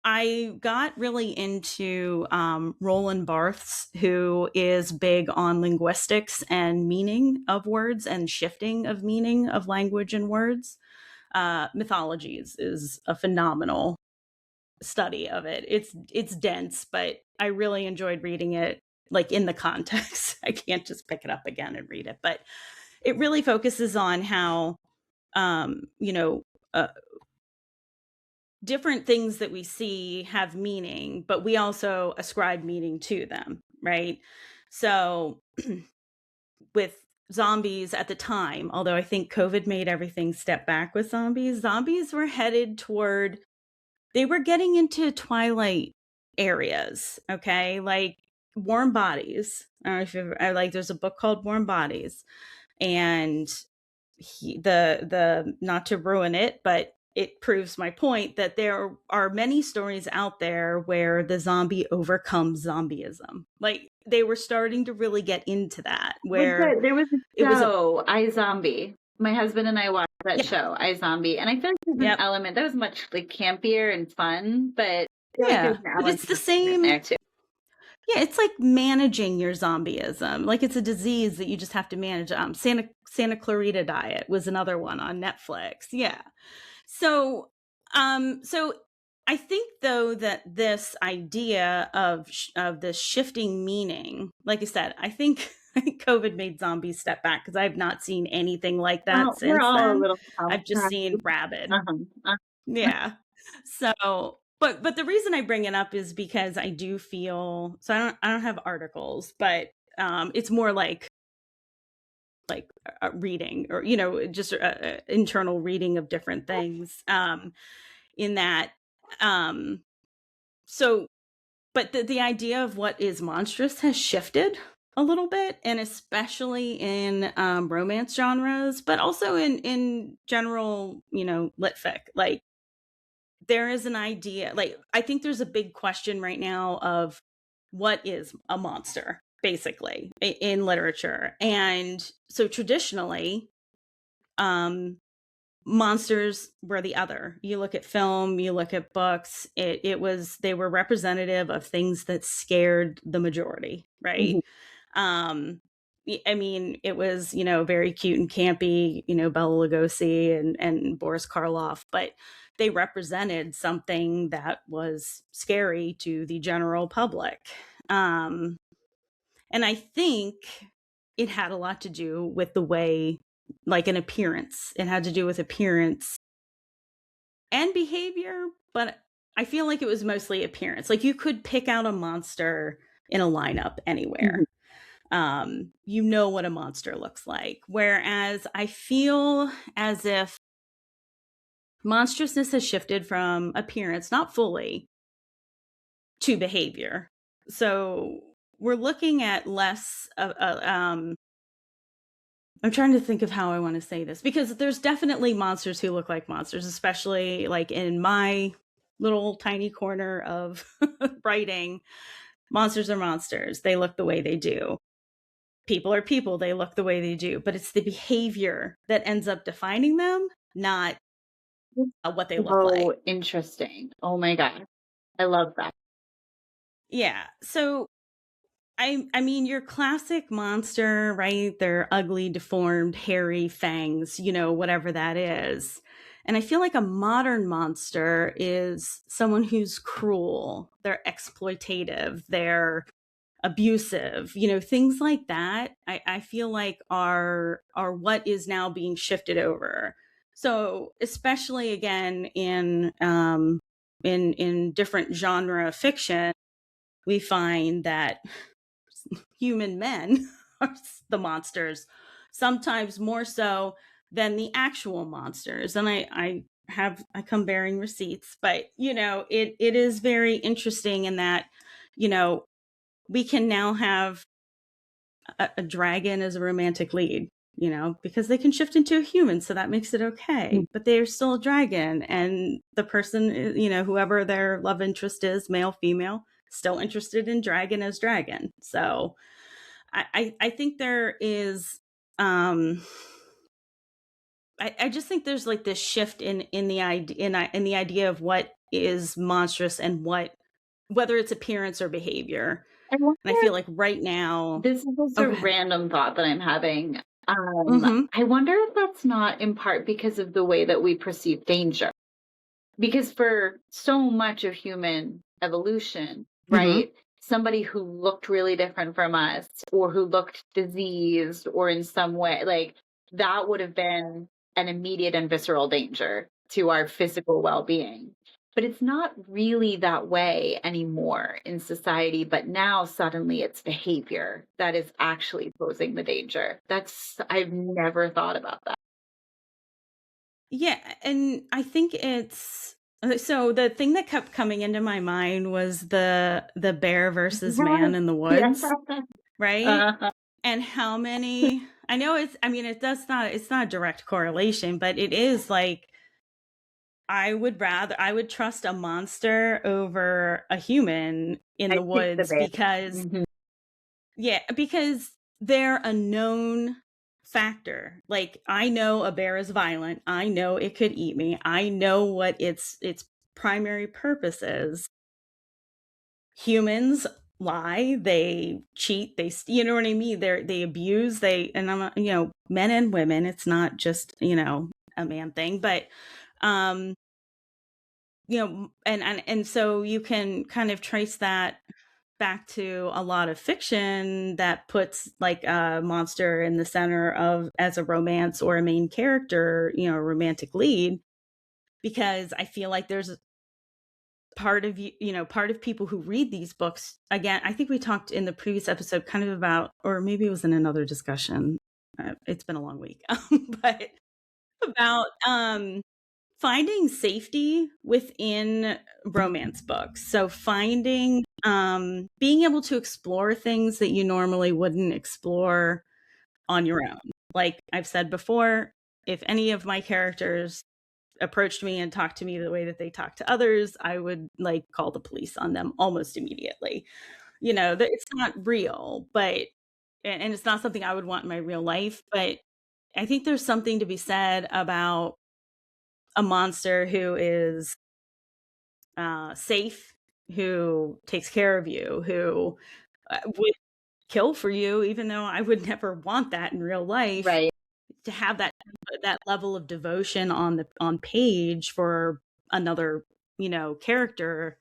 I got really into Roland Barthes, who is big on linguistics and meaning of words and shifting of meaning of language and words. Mythologies is a phenomenal study of it. It's dense, but I really enjoyed reading it like in the context. I can't just pick it up again and read it, but it really focuses on how um, you know uh, different things that we see have meaning, but we also ascribe meaning to them, right? So with zombies at the time, although I think COVID made everything step back with zombies, zombies were headed toward, they were getting into twilight areas, okay? Like Warm Bodies. I don't know if you've ever, like there's a book called Warm Bodies, and the not to ruin it, but it proves my point that there are many stories out there where the zombie overcomes zombieism. Like they were starting to really get into that, where There was a it was a show, I Zombie. My husband and I watched that yeah, show, I Zombie, and I feel like there's an yep, element that was much like campier and fun, but I feel like yeah, there's an but element it's the in same. there too. Yeah, it's like managing your zombieism. Like it's a disease that you just have to manage. Santa Clarita Diet was another one on Netflix. Yeah. So I think though that this idea of this shifting meaning, like I said, I think I think COVID made zombies step back because I've not seen anything like that Well, we're since all a then. little I've just seen traumatized. rabid. Uh-huh. Yeah. So, but the reason I bring it up is because I do feel, so I don't have articles, but it's more like reading, or just internal reading of different things in that so but the idea of what is monstrous has shifted a little bit, and especially in romance genres, but also in general, lit fic. Like there is an idea, like I think there's a big question right now of what is a monster, basically, in literature. And so traditionally, um, monsters were the other. You look at film, you look at books, they were representative of things that scared the majority, right? Mhm. I mean, it was, very cute and campy, Bela Lugosi and Boris Karloff, but they represented something that was scary to the general public. Um, and I think it had a lot to do with the way, like an appearance. It had to do with appearance and behavior, but I feel like it was mostly appearance. Like you could pick out a monster in a lineup Mhm. anywhere. You know what a monster looks like. Whereas I feel as if monstrousness has shifted from appearance, not fully, to behavior. So we're looking at less of I'm trying to think of how I want to say this, because there's definitely monsters who look like monsters, especially like in my little tiny corner of writing. Monsters are monsters. They look the way they do. People are people. They look the way they do. But it's the behavior that ends up defining them, not what they look like. So interesting. Oh my God. I love that. Yeah. So I mean your classic monster, right? They're ugly, deformed, hairy fangs, whatever that is. And I feel like a modern monster is someone who's cruel, they're exploitative, they're abusive, things like that. I feel like are what is now being shifted over. So especially again in different genre fiction, we find that human men are the monsters, sometimes more so than the actual monsters. And I come bearing receipts, but it is very interesting in that, we can now have a dragon as a romantic lead, because they can shift into a human, so that makes it okay. But they're still a dragon, and the person, whoever their love interest is, male, female, still interested in dragon as dragon. So I think there is I just think there's like this shift in the idea in the idea of what is monstrous and whether it's appearance or behavior. I wonder And I feel if like right now. this is just Oh, a go ahead. random thought that I'm having. Mm-hmm. I wonder if that's not in part because of the way that we perceive danger. Because for so much of human evolution, Mm-hmm. right? Somebody who looked really different from us or who looked diseased or in some way, like that would have been an immediate and visceral danger to our physical well being. But it's not really that way anymore in society. But now suddenly it's behavior that is actually posing the danger. I've never thought about that. Yeah, and I think it's so the thing that kept coming into my mind was the bear versus man in the Yes. woods, right? Uh, And how many I know I mean it's not a direct correlation, but it is like I would trust a monster over a human in I the think the woods bear. because Mhm. yeah, because they're a known factor. Like I know a bear is violent. I know it could eat me. I know what its primary purpose is. Humans lie, they cheat, you know what I mean? They abuse, and I'm men and women. It's not just, a man thing, but um and so you can kind of trace that back to a lot of fiction that puts like a monster in the center of as a romance or a main character, a romantic lead, because I feel like there's a part of part of people who read these books. Again, I think we talked in the previous episode kind of about, or maybe it was in another discussion. It's been a long week, but about finding safety within romance books. So finding being able to explore things that you normally wouldn't explore on your own. Like I've said before, if any of my characters approached me and talked to me the way that they talk to others, I would like call the police on them almost immediately. It's not real, but and it's not something I would want in my real life, but I think there's something to be said about a monster who is safe, who takes care of you, who would kill for you, even though I would never want that in real life. Right. To have that level of devotion on page for another character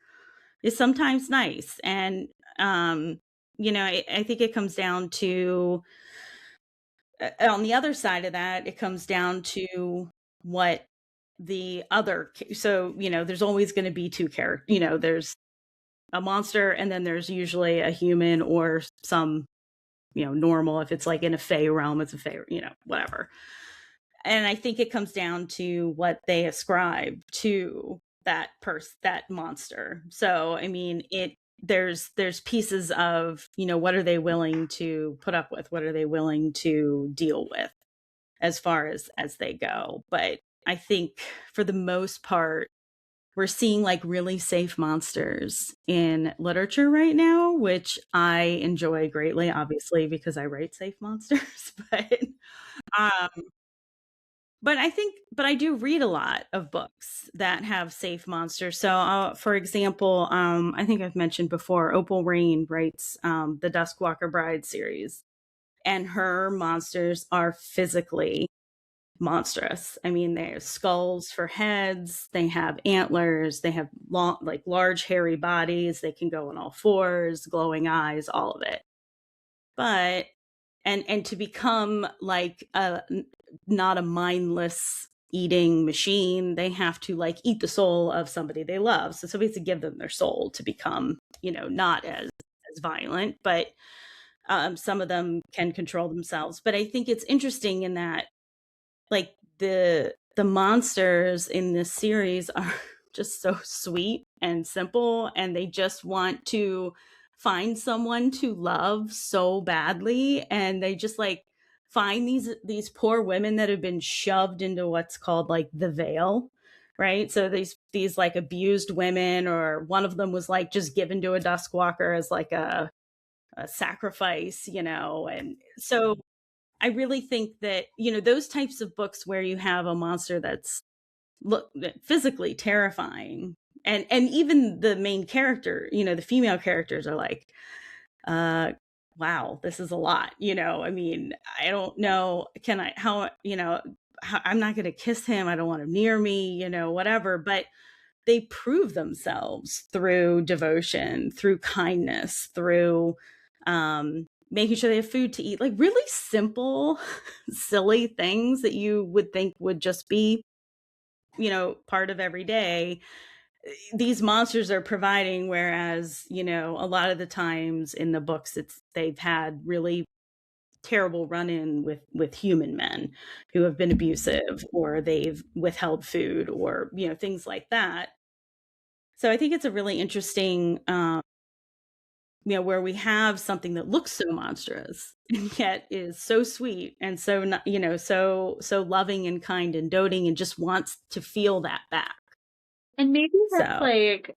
is sometimes nice. And I think it comes down to on the other side of that, it comes down to what the other so there's always going to be two characters. There's a monster, and then there's usually a human or some normal. If it's like in a fey realm, it's a fey, whatever. And I think it comes down to what they ascribe to that monster. So I mean, there's pieces of what are they willing to put up with, what are they willing to deal with, as far as they go. But I think for the most part, we're seeing like really safe monsters in literature right now, which I enjoy greatly, obviously, because I write safe monsters. Um, but I do read a lot of books that have safe monsters. So, for example, I think I've mentioned before, Opal Rain writes the Duskwalker Bride series, and her monsters are physically monstrous. I mean, they have skulls for heads, they have antlers, they have long, like large, hairy bodies, they can go on all fours, glowing eyes, all of it. But and to become like not a mindless eating machine, they have to like eat the soul of somebody they love. So somebody has to give them their soul to become, not as violent, but some of them can control themselves. But I think it's interesting in that, like, the monsters in this series are just so sweet and simple, and they just want to find someone to love so badly, and they just like find these poor women that have been shoved into what's called like the veil, right? So these like abused women, or one of them was like just given to a duskwalker as like a sacrifice, and so I really think that, those types of books where you have a monster that's physically terrifying, and even the main character, the female characters are like, wow, this is a lot, I mean, I don't know, can I, how, I'm not going to kiss him. I don't want him near me, whatever. But they prove themselves through devotion, through kindness, through making sure they have food to eat, like really simple, silly things that you would think would just be, part of every day. These monsters are providing, whereas, a lot of the times in the books, they've had really terrible run-in with human men who have been abusive, or they've withheld food, or, things like that. So I think it's a really interesting, where we have something that looks so monstrous and yet is so sweet and so so loving and kind and doting, and just wants to feel that back. And maybe that's So, like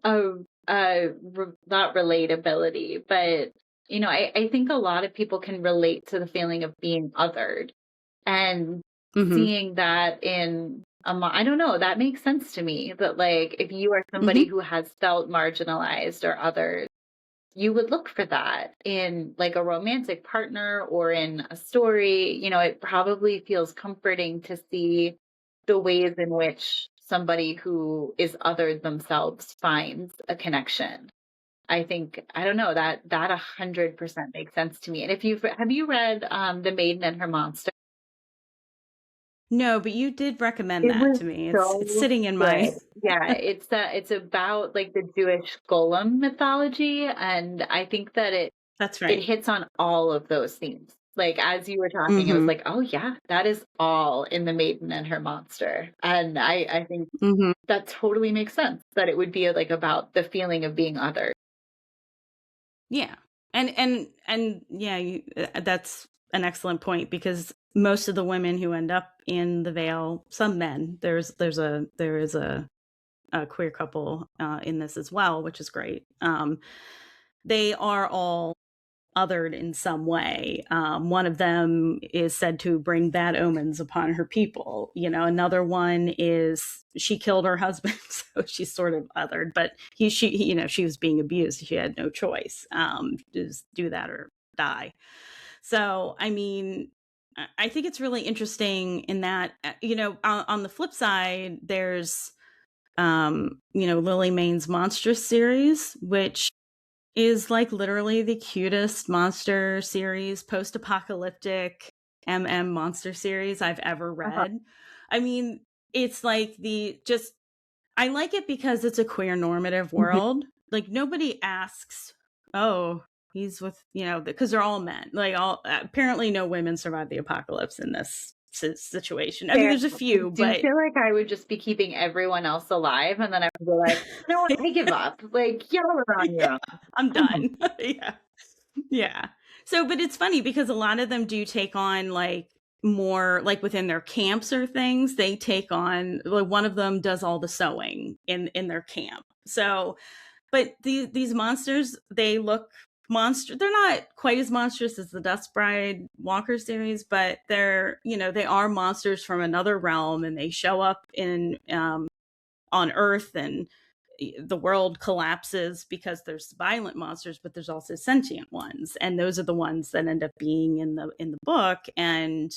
not relatability, but I think a lot of people can relate to the feeling of being othered, and mhm, seeing that in I don't know, that makes sense to me. That like if you are somebody mhm, who has felt marginalized or othered, you would look for that in like a romantic partner or in a story. It probably feels comforting to see the ways in which somebody who is othered themselves finds a connection. I think, I don't know, that 100% makes sense to me. And if have you read The Maiden and Her Monster? no, but you did recommend It that was to me. It's so sitting in my good. Yeah, it's about like the Jewish Golem mythology, and I think that That's it right. hits on all of those themes. Like as you were talking, I was Mhm, like, oh yeah, that is all in The Maiden and Her Monster. And I think mhm. that totally makes sense that it would be like about the feeling of being other. Yeah. And yeah, that's an excellent point, because most of the women who end up in the Vale, some men, there is a queer couple in this as well, which is great. They are all othered in some way. One of them is said to bring bad omens upon her people. Another one is she killed her husband, so she's sort of othered. But she was being abused. She had no choice. Just do that or die. So, I mean, I think it's really interesting in that, on the flip side, there's, Lily Mayne's Monstrous series, which is like literally the cutest monster series, post-apocalyptic monster series I've ever Uh-huh. read. I mean, it's like I like it because it's a queer normative Mhm. world. Like, nobody asks, oh, he's with, because they're all men. Like, all apparently no women survive the apocalypse in this situation. I mean, Fair. there's a I few, do but feel like I would just be keeping everyone else alive, and then I would be like, "You know what? I give up. Like, y'all are on your yeah, own." I'm I'm home. done. Yeah. Yeah. So, but it's funny because a lot of them do take on like more like within their camps or things, they take on like one of them does all the sewing in their camp. So, but these monsters, they look monster. They're not quite as monstrous as the Dust Bride Walker series, but they are monsters from another realm, and they show up in on Earth, and the world collapses because there's violent monsters, but there's also sentient ones, and those are the ones that end up being in the book. And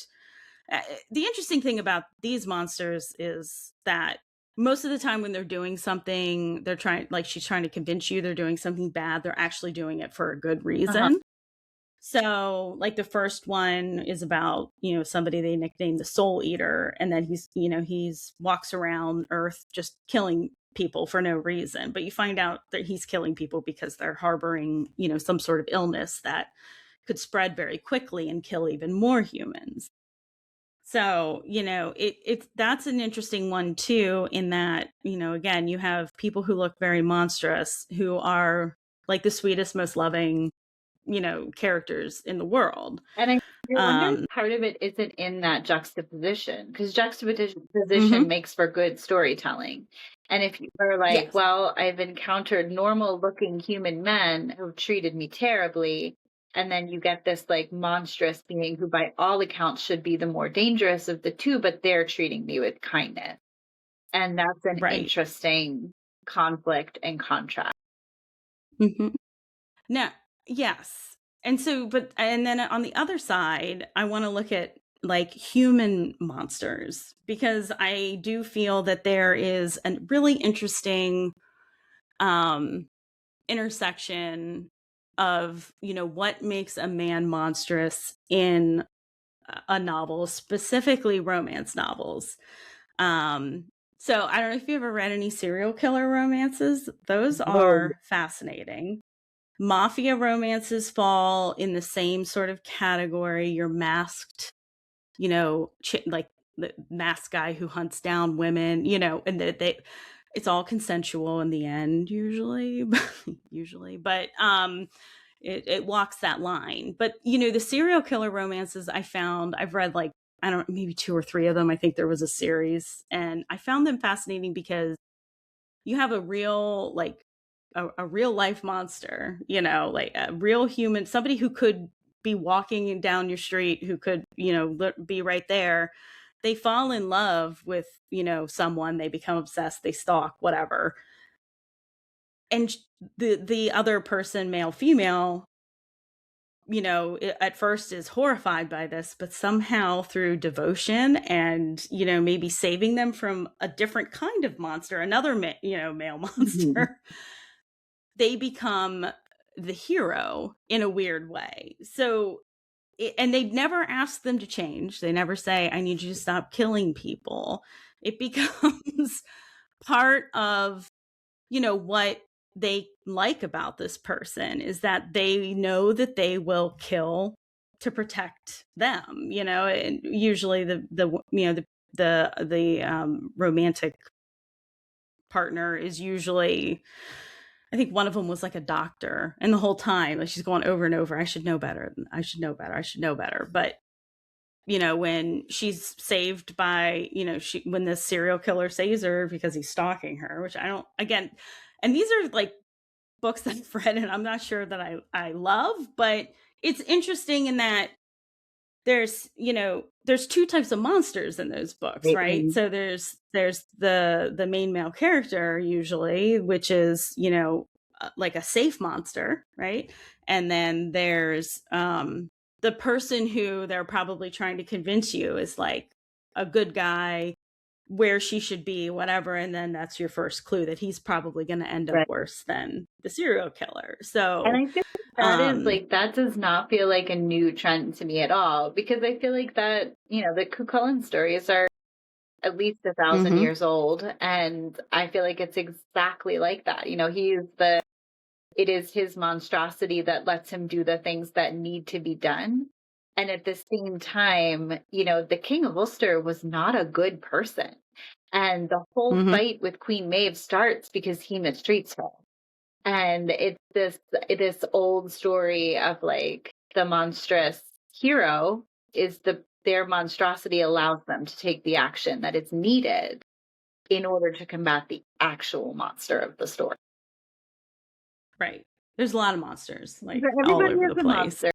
the interesting thing about these monsters is that most of the time when they're doing something, they're trying, like she's trying to convince you they're doing something bad, they're actually doing it for a good Uh-huh. reason. So, like the first one is about, somebody they nicknamed the Soul Eater, and then he's walks around Earth just killing people for no reason. But you find out that he's killing people because they're harboring, some sort of illness that could spread very quickly and kill even more humans. So, it's that's an interesting one too, in that, again, you have people who look very monstrous who are like the sweetest, most loving, characters in the world. And I wonder if Um, part of it isn't in that juxtaposition, because juxtaposition mhm. makes for good storytelling. And if you were like, Yes, well, I've encountered normal looking human men who've treated me terribly, and then you get this like monstrous being who, by all accounts, should be the more dangerous of the two, but they're treating me with kindness. And that's an right. interesting conflict and contrast. Mhm. Now, yes. And then on the other side, I want to look at like human monsters, because I do feel that there is a really interesting um intersection of, what makes a man monstrous in a novel, specifically romance novels. Um, so I don't know if you ever read any serial killer romances. Those Oh, are fascinating. Mafia romances fall in the same sort of category. You're masked, like the masked guy who hunts down women, and it's all consensual in the end, usually, usually, but it walks that line. But the serial killer romances, I've read like, I don't, maybe two or three of them. I think there was a series, and I found them fascinating because you have a real like a real life monster, like a real human, somebody who could be walking down your street, who could, be right there. They fall in love with, someone, they become obsessed, they stalk, whatever. And the other person, male, female, at first is horrified by this, but somehow through devotion and, maybe saving them from a different kind of monster, another, male mhm. monster, they become the hero in a weird way. So, and they never ask them to change. They never say, I need you to stop killing people. It becomes part of, what they like about this person is that they know that they will kill to protect them, and usually the romantic partner is usually I think one of them was like a doctor, and the whole time, like, she's going over and over, I should know better. I should know better. I should know better. But, when she's saved by, when this serial killer saves her because he's stalking her, which I don't, again, and these are like books that I've read and I'm not sure that I love, but it's interesting in that there's two types of monsters in those books, right? Right. So there's the main male character usually, which is, like a safe monster, right? And then there's the person who they're probably trying to convince you is like a good guy, where she should be, whatever, and then that's your first clue that he's probably going to end up Right. worse than the serial killer. And So, I feel like that is like, that does not feel like a new trend to me at all, because I feel like that, the CuChulainn stories are at least 1,000 mhm, years old. And I feel like it's exactly like that. It is his monstrosity that lets him do the things that need to be done. And at the same time, the King of Ulster was not a good person. And the whole mhm, fight with Queen Maeve starts because he mistreats her. And it's this old story of like the monstrous hero is their monstrosity allows them to take the action that is needed in order to combat the actual monster of the story. right. There's a lot of monsters like But all everybody over is the a place. monster.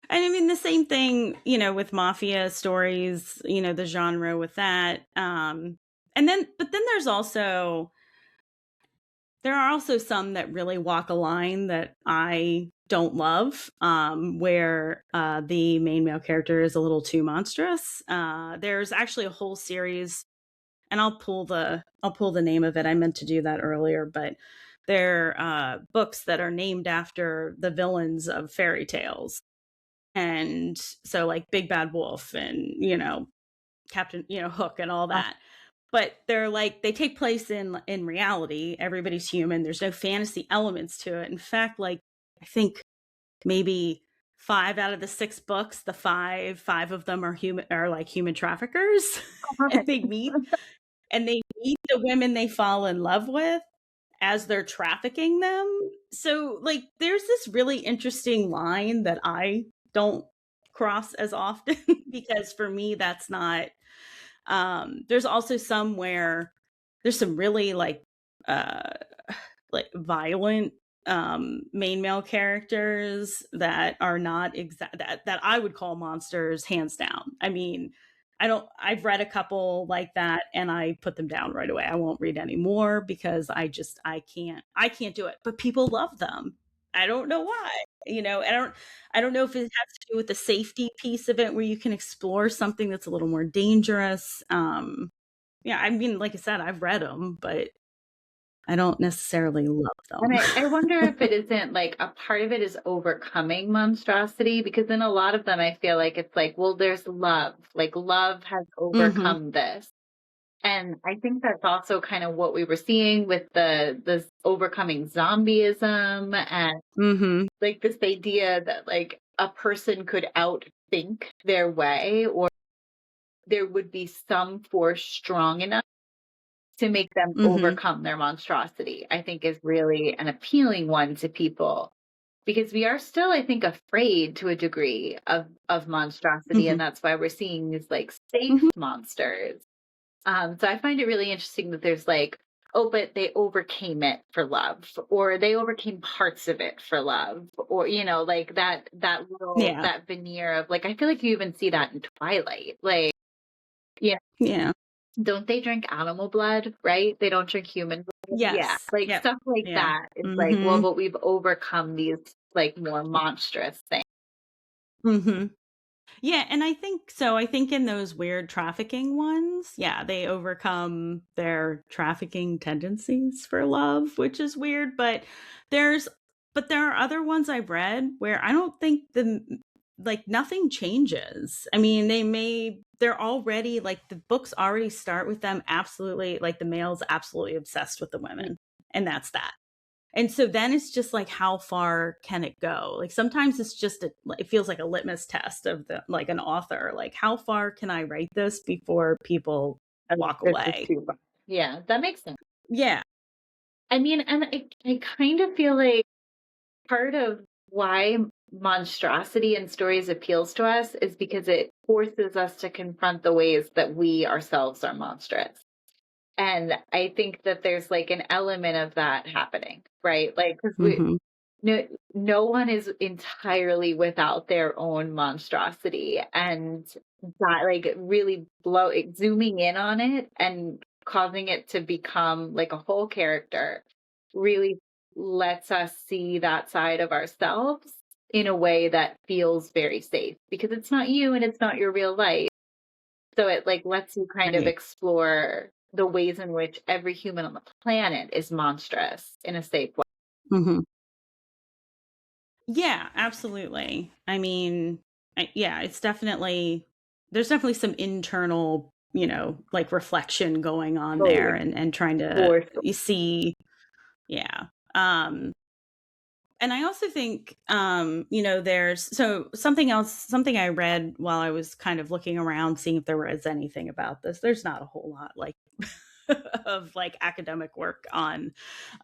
And I mean the same thing, with mafia stories, the genre with that. And then but then there are also some that really walk a line that I don't love, where the main male character is a little too monstrous. There's actually a whole series, and I'll pull the name of it. I meant to do that earlier, but they're books that are named after the villains of fairy tales, and so like Big Bad Wolf and Captain Hook and all that. But they're like they take place in reality. Everybody's human. There's no fantasy elements to it. In fact, like I think maybe 5 out of the 6 books, the five of them are like human traffickers, and they meet the women they fall in love with as they're trafficking them. So like there's this really interesting line that I don't cross as often because for me that's not there's also some where there's some really uh like violent main male characters that are not exact that I would call monsters hands down. I mean, I've read a couple like that and I put them down right away. I won't read any more because I can't do it. But people love them. I don't know why. I don't know if it has to do with the safety piece of it where you can explore something that's a little more dangerous. Yeah, I mean, like I said, I've read them, but I don't necessarily love And them. I wonder if it isn't like a part of it is overcoming monstrosity, because in a lot of them, I feel like it's like, well, there's love. Like love has Mhm. overcome this. And I think that's also kind of what we were seeing with this overcoming zombieism and Mhm. like this idea that like a person could outthink their way, or there would be some force strong enough to make them Mhm. overcome their monstrosity, I think is really an appealing one to people. Because we are still, I think, afraid to a degree of monstrosity, and Mhm. that's why we're seeing these like safe Mhm. monsters. So I find it really interesting that there's like, oh, but they overcame it for love, or they overcame parts of it for love, or like Yeah. that veneer of like, I feel like you even see that in Twilight. Like, yeah, Yeah. don't they drink animal blood, right? They don't drink human blood. Yeah, Yes. like Yep. stuff like Yeah. that. It's like, well, Mhm. but we've overcome these like more monstrous things. Mhm. Yeah, and I think so. I think in those weird trafficking ones, yeah, they overcome their trafficking tendencies for love, which is weird, there's there are other ones I've read where I don't think like nothing changes. I mean, they're already like the books already start with them absolutely like the male's absolutely obsessed with the women, and that's that. And so then it's just like how far can it go? Like sometimes it's just it feels like a litmus test of the like an author, like how far can I write this before people And walk this is away? too far. Yeah, that makes sense. Yeah. I mean, and I kind of feel like part of why monstrosity in stories appeals to us is because it forces us to confront the ways that we ourselves are monstrous. And I think that there's like an element of that happening, right? Like, because Hmm. no, no one is entirely without their own monstrosity, and that like really zooming in on it and causing it to become like a whole character really lets us see that side of ourselves in a way that feels very safe because it's not you and it's not your real life. So it like lets you kind of Right. explore the ways in which every human on the planet is monstrous in a safe way. Hmm. Yeah, absolutely. I mean, yeah, it's definitely, there's definitely some internal, like reflection going on Oh there, yeah, and trying to for sure. you see, yeah. And I also think, there's so something else, something I read while I was kind of looking around, seeing if there was anything about this. There's not a whole lot like of like academic work on,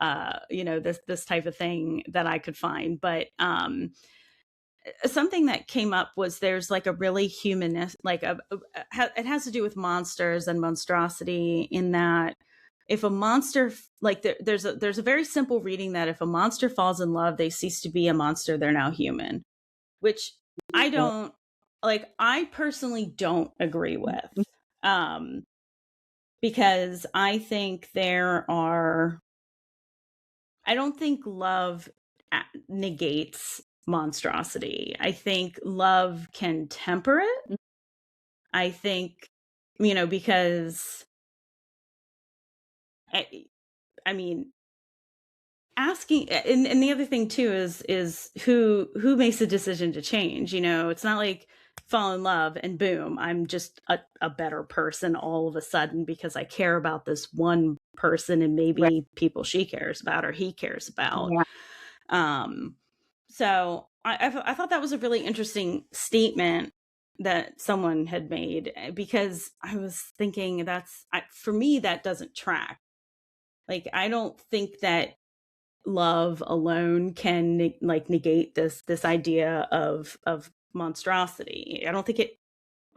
this type of thing that I could find. But something that came up was there's like a really humanist, like it has to do with monsters and monstrosity in that if a monster like there's a very simple reading that if a monster falls in love they cease to be a monster, they're now human, which I don't like, I personally don't agree with, um because I think I don't think love negates monstrosity. I think love can temper it. I think, because I, I mean, asking, and the other thing too is who makes the decision to change. It's not like fall in love and boom, I'm just a better person all of a sudden because I care about this one person and Right. maybe people she cares about or he cares about. Yeah. um so I thought that was a really interesting statement that someone had made, because I was thinking for me that doesn't track. Like I don't think that love alone can like negate this idea of monstrosity. I don't think it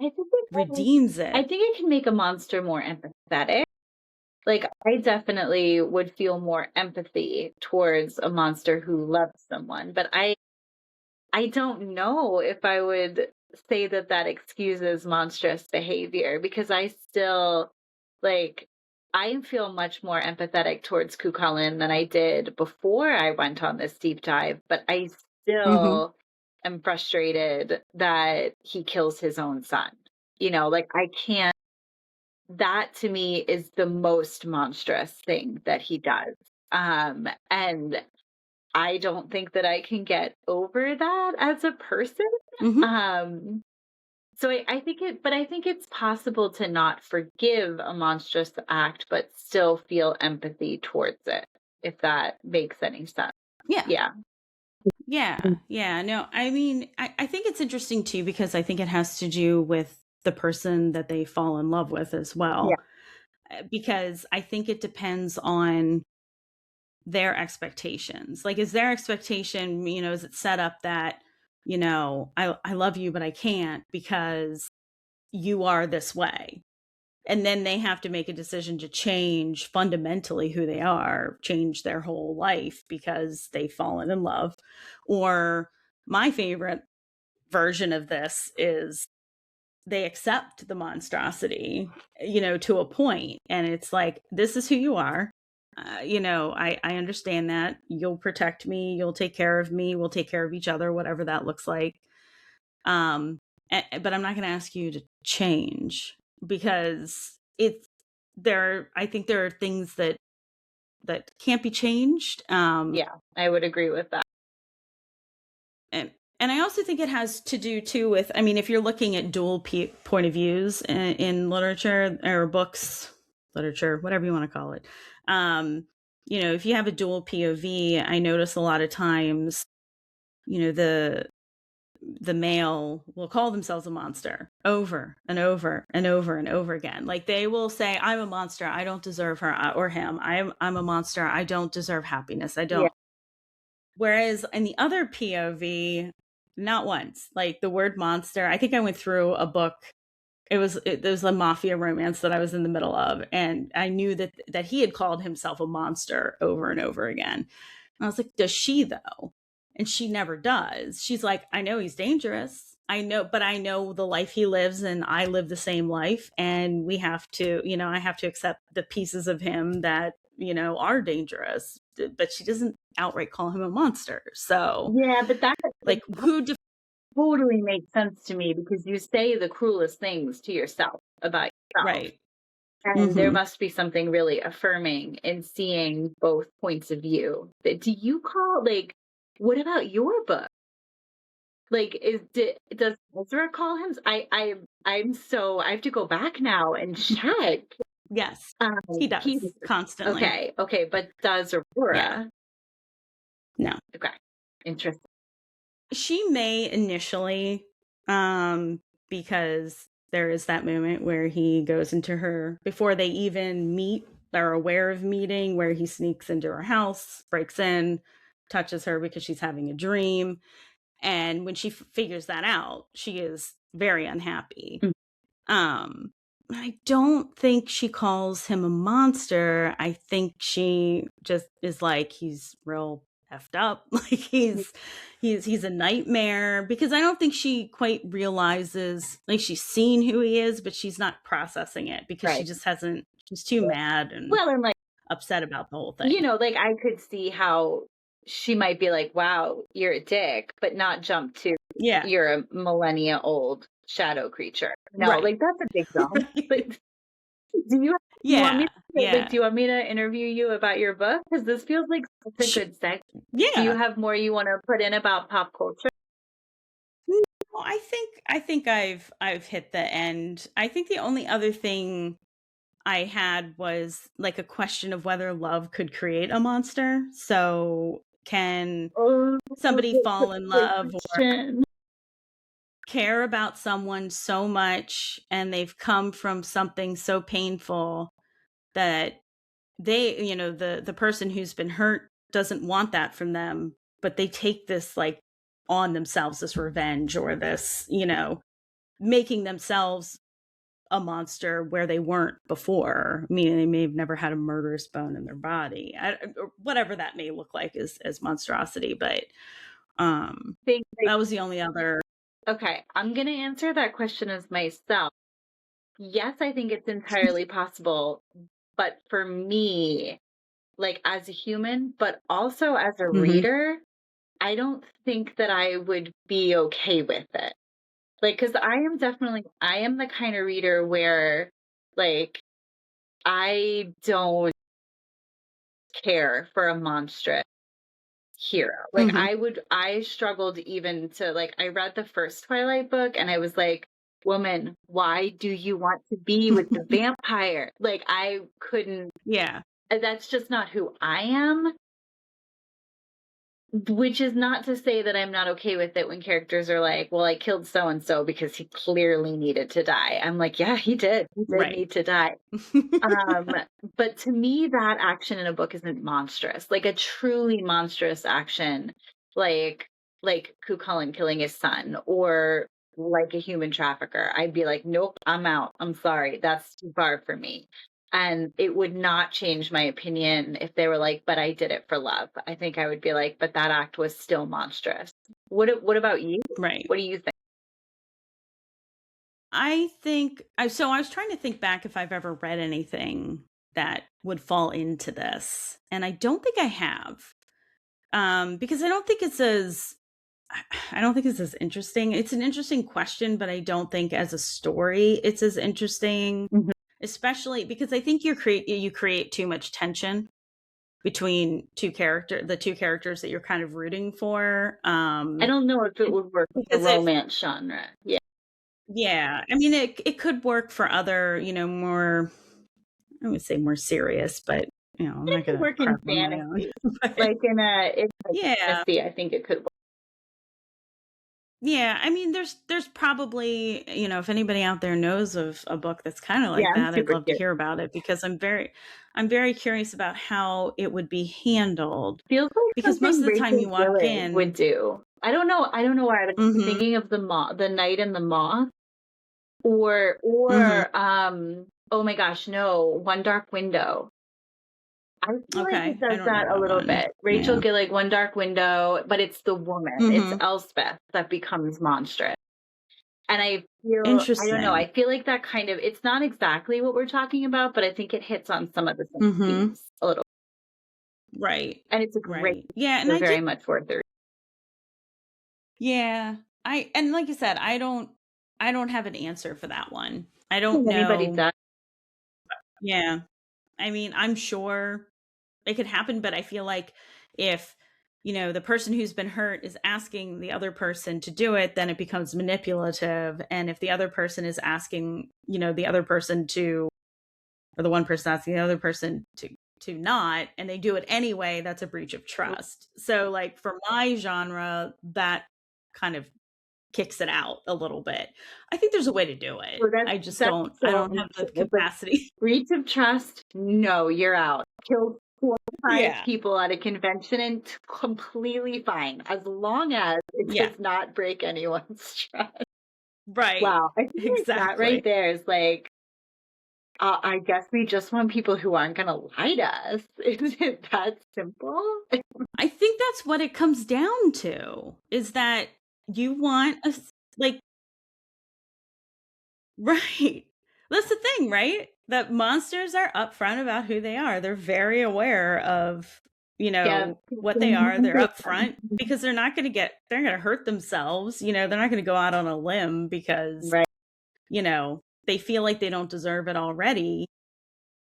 I think it can, redeems I it. think it can make a monster more empathetic. Like I definitely would feel more empathy towards a monster who loves someone, but I don't know if I would say that that excuses monstrous behavior because I still like I feel much more empathetic towards CuChulainn than I did before I went on this deep dive, but I Hmm. still am frustrated that he kills his own son. Like I can't, that to me is the most monstrous thing that he does. And I don't think that I can get over that as a person. Hmm. Um, so I think but I think it's possible to not forgive a monstrous act, but still feel empathy towards it, if that makes any sense. Yeah. Yeah. Yeah. No, I mean, I think it's interesting too, because I think it has to do with the person that they fall in love with as Yeah. well. Because I think it depends on their expectations. Like, is their expectation, is it set up that, I love you, but I can't because you are this way. And then they have to make a decision to change fundamentally who they are, change their whole life because they've fallen in love. Or my favorite version of this is they accept the monstrosity, to a point, and it's like, this is who you are. I understand that you'll protect me, you'll take care of me, we'll take care of each other, whatever that looks like. But I'm not going to ask you to change, because I think there are things that can't be changed. Yeah. I would agree with that. and and I also think it has to do too with, I mean, if you're looking at dual point of views in literature or books, literature, whatever you want to call it. If you have a dual POV, I notice a lot of times, the the male will call themselves a monster over and over and over and over again. Like they will say, I'm a monster, I don't deserve her or him. I'm a monster, I don't deserve happiness. I don't. Whereas in the other POV, not once. Like the word monster, I think I went through a book. There was a mafia romance that I was in the middle of, and I knew that he had called himself a monster over and over again. And I was like, does she though? And she never does. She's like, I know he's dangerous. I know, but I know the life he lives, and I live the same life. And we have to, I have to accept the pieces of him that, are dangerous. But she doesn't outright call him a monster. So, yeah, but that like, who totally makes sense to me, because you say the cruelest things to yourself about yourself. Right. And there must be something really affirming in seeing both points of view. Do you call, what about your book? Like, does Ezra call him? I have to go back now and check. Yes, he does constantly. Okay, but does Aurora? Yeah. No. Okay, interesting. She may initially, because there is that moment where he goes into her before they even meet. They're aware of meeting, where he sneaks into her house, breaks in, touches her because she's having a dream. And when she figures that out, she is very unhappy. I don't think she calls him a monster. I think she just is like, he's real effed up. Like he's a nightmare, because I don't think she quite realizes, like, she's seen who he is, but she's not processing it because she just hasn't, she's too mad and upset about the whole thing. I could see how she might be like, wow, you're a dick, but not jump to, you're a millennia old shadow creature. No, that's a big jump. But do you want me to interview you about your book? Because this feels like such a good sex. Yeah. Do you have more you want to put in about pop culture? No, I think I've hit the end. I think the only other thing I had was like a question of whether love could create a monster. So can somebody fall in love or care about someone so much, and they've come from something so painful that they, the person who's been hurt doesn't want that from them, but they take this like on themselves, this revenge, or this, making themselves a monster where they weren't before. I mean, they may have never had a murderous bone in their body, or whatever that may look like as monstrosity. But that was the only other. Okay, I'm going to answer that question as myself. Yes, I think it's entirely possible. But for me, like as a human, but also as a reader, I don't think that I would be okay with it. Like, because I am the kind of reader where, like, I don't care for a monstrous hero. Like, I struggled even to, like, I read the first Twilight book and I was like, woman, why do you want to be with the vampire? Like, I couldn't. Yeah. That's just not who I am. Which is not to say that I'm not okay with it when characters are like, well, I killed so-and-so because he clearly needed to die. I'm like, yeah, he did. He did need to die. But to me, that action in a book isn't monstrous. Like a truly monstrous action, like CuChulainn killing his son, or like a human trafficker. I'd be like, nope, I'm out. I'm sorry. That's too far for me. And it would not change my opinion if they were like, but I did it for love. I think I would be like, but that act was still monstrous. What about you? Right. What do you think? I think, so I was trying to think back if I've ever read anything that would fall into this. And I don't think I have. Because I don't think it's as interesting. It's an interesting question, but I don't think as a story it's as interesting. Especially because I think you create too much tension between the two characters that you're kind of rooting for. I don't know if it would work with the romance genre. Yeah. I mean, it could work for other, more, I would say more serious, but I'm not going to work in fantasy. Like in fantasy, I think it could work. Yeah, I mean, there's probably, if anybody out there knows of a book that's kind of Yeah, like I'm that, I'd super love to curious. hear about it because I'm very curious about how it would be handled. Feels like Because most something of the time Rachel you walk Gillig would in, do. I don't know why, but I'm mm-hmm, thinking of the Knight and the Moth, mm-hmm, oh my gosh, no, One Dark Window. I feel like it okay, I does don't know that a that little one. bit. Rachel Yeah, Gillig, One Dark Window, but it's the woman. It's mm-hmm, Elspeth that becomes monstrous. And I don't know, interesting. I feel like that kind of, it's not exactly what we're talking about, but I think it hits on some of the same Mm-hmm, themes a little. right, And it's a great, right. Yeah, and they're I do. very much worth it. Yeah, and like I said, I don't have an answer for that one. I don't If anybody know. does, Yeah, I mean, I'm sure it could happen, but I feel like if, the person who's been hurt is asking the other person to do it, then it becomes manipulative. And if the other person is asking, the other person to, or the one person asking the other person to not, and they do it anyway, that's a breach of trust. So like for my genre, that kind of kicks it out a little bit. I think there's a way to do it. so that's I so don't have the awesome. It's like capacity. breach of trust. No, you're out. Kill 4 or 5 Yeah. people at a convention and completely fine as long as it Yeah. does not break anyone's trust. Right. Wow, I feel like that Exactly. right there is like, I guess we just want people who aren't going to lie to us. Is it that simple? I think that's what it comes down to is that you want like, right. That's the thing, right? That monsters are upfront about who they are. They're very aware of, Yeah. what they are. They're upfront because they're going to hurt themselves. They're not going to go out on a limb because, Right. they feel like they don't deserve it already.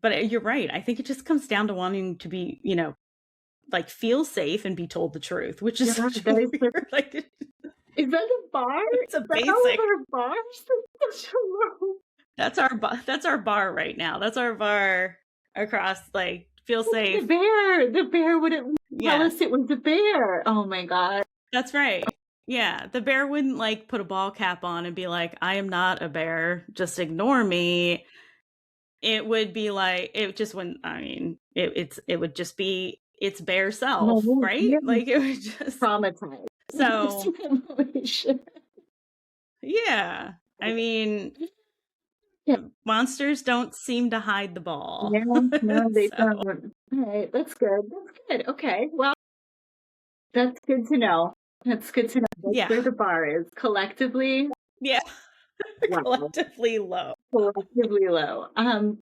But you're right. I think it just comes down to wanting to be, like feel safe and be told the truth, which is Yeah, such a that is weird, like is that a bar? it's a Is that all of basic. our bars? That's such a low. That's our bar right now. That's our bar across like feel The safe. bear. The bear wouldn't tell Yeah, us it was a bear. Oh my god. that's right. Yeah, the bear wouldn't like put a ball cap on and be like, "I am not a bear. Just ignore me." It would be like it just wouldn't. I mean, it would just be its bear self, No, right? you're Like it would just traumatized. This so. revelation. Yeah, I mean, Yeah, monsters don't seem to hide the ball. no, they So, don't. All right, that's good. That's good. Okay, well, that's good to know. That's good to know. That's yeah. where the bar is collectively. Yeah. Wow. Collectively low. Collectively low.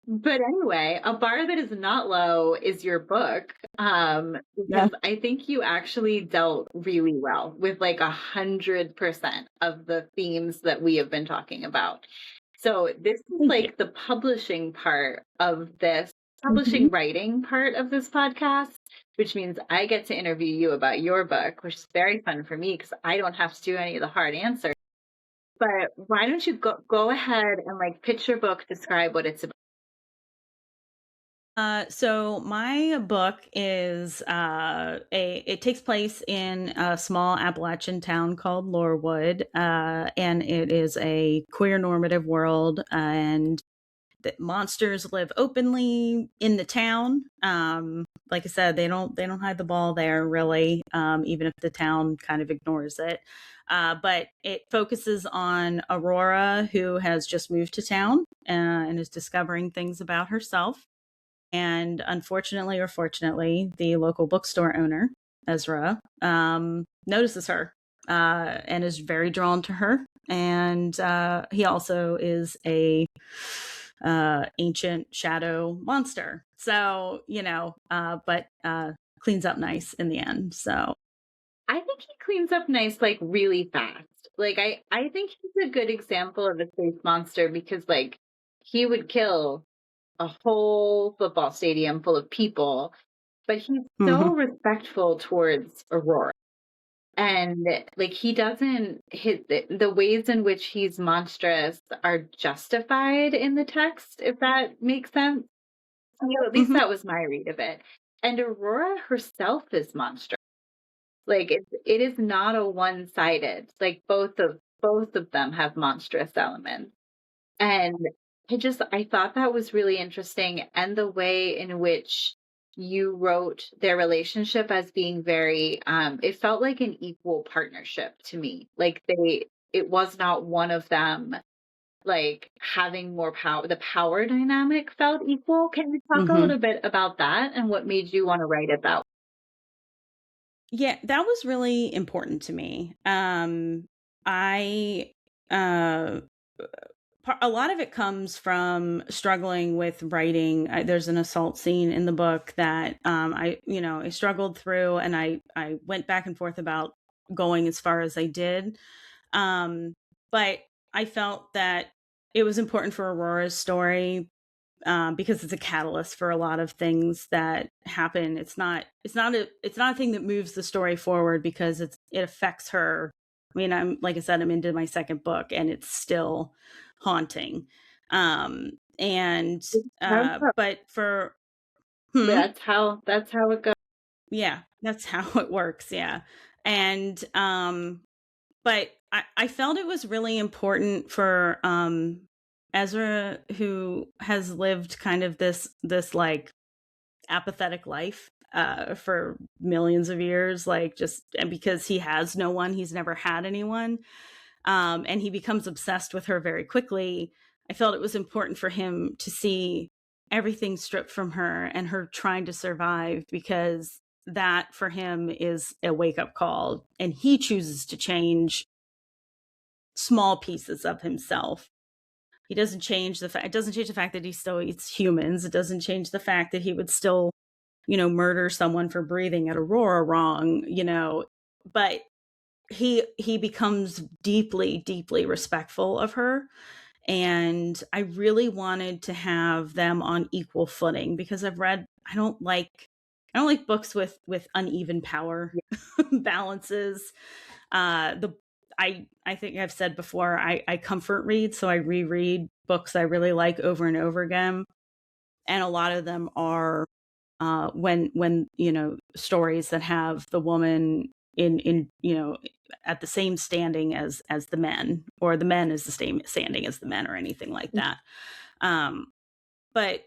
But anyway, a bar that is not low is your book. Yeah. Because I think you actually dealt really well with like 100% of the themes that we have been talking about. So this is Thank you. like the publishing part of this, Mhm. publishing writing part of this podcast, which means I get to interview you about your book, which is very fun for me because I don't have to do any of the hard answers. But why don't you go ahead and like pitch your book, describe what it's about. So my book is it takes place in a small Appalachian town called Lorewood, and it is a queer normative world, and that monsters live openly in the town. Like I said, they don't hide the ball there really, even if the town kind of ignores it. But it focuses on Aurora, who has just moved to town and is discovering things about herself. And unfortunately or fortunately, the local bookstore owner, Ezra, notices her and is very drawn to her. And he also is a ancient shadow monster. So, but cleans up nice in the end. So, I think he cleans up nice, like really fast. Like I think he's a good example of a safe monster because like he would kill a whole football stadium full of people, but he's so mhm. respectful towards Aurora. And like he doesn't hit the ways in which he's monstrous are justified in the text, if that makes sense. At least Mhm. that was my read of it. And Aurora herself is monstrous. Like it is not a one-sided. Like both of them have monstrous elements. And I thought that was really interesting, and the way in which you wrote their relationship as being very it felt like an equal partnership to me. Like it was not one of them like having more power. The power dynamic felt equal. Can you talk a Hmm. little bit about that and what made you want to write it that way? Yeah, that was really important to me. I uh a lot of it comes from struggling with writing. There's an assault scene in the book that I struggled through, and I went back and forth about going as far as I did. Um, but I felt that it was important for Aurora's story, because it's a catalyst for a lot of things that happen. It's not a thing that moves the story forward because it affects her. I mean, I'm like I said, I'm into my second book and it's still haunting. And That's how, but for hmm, that's how it goes. yeah, that's how it works. Yeah, and but I felt it was really important for Ezra, who has lived kind of this like apathetic life for millions of years, like just and because he has no one, he's never had anyone, and he becomes obsessed with her very quickly. I felt it was important for him to see everything stripped from her and her trying to survive, because that for him is a wake up call, and he chooses to change small pieces of himself. He doesn't change the fact. It doesn't change the fact that he still eats humans. It doesn't change the fact that he would still, murder someone for breathing at Aurora wrong. But he becomes deeply, deeply respectful of her. And I really wanted to have them on equal footing, because I don't like books with uneven power balances. The I think I've said before, I comfort read, so I reread books I really like over and over again, and a lot of them are when stories that have the woman in at the same standing as the men, or the men is the same standing as the men, or anything like that. Um, but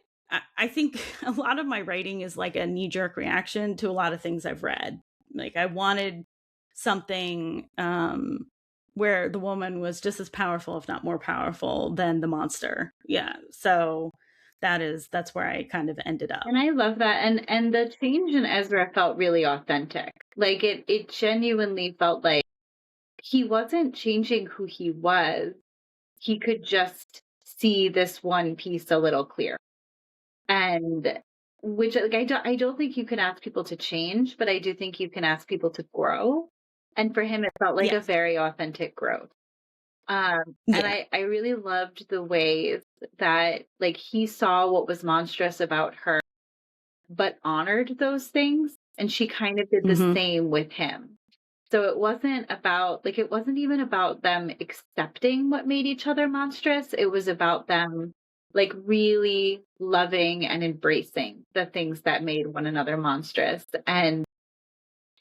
I think a lot of my writing is like a knee jerk reaction to a lot of things I've read. Like I wanted something where the woman was just as powerful, if not more powerful, than the monster. Yeah. So that's where I kind of ended up. And I love that. And the change in Ezra felt really authentic. Like it genuinely felt like he wasn't changing who he was. He could just see this one piece a little clearer. And which like I don't think you can ask people to change, but I do think you can ask people to grow. And for him it felt like a Yes. very authentic growth. And Yeah. I really loved the ways that like he saw what was monstrous about her but honored those things, and she kind of did the Hmm. same with him. So it wasn't even about them accepting what made each other monstrous. It was about them like really loving and embracing the things that made one another monstrous. And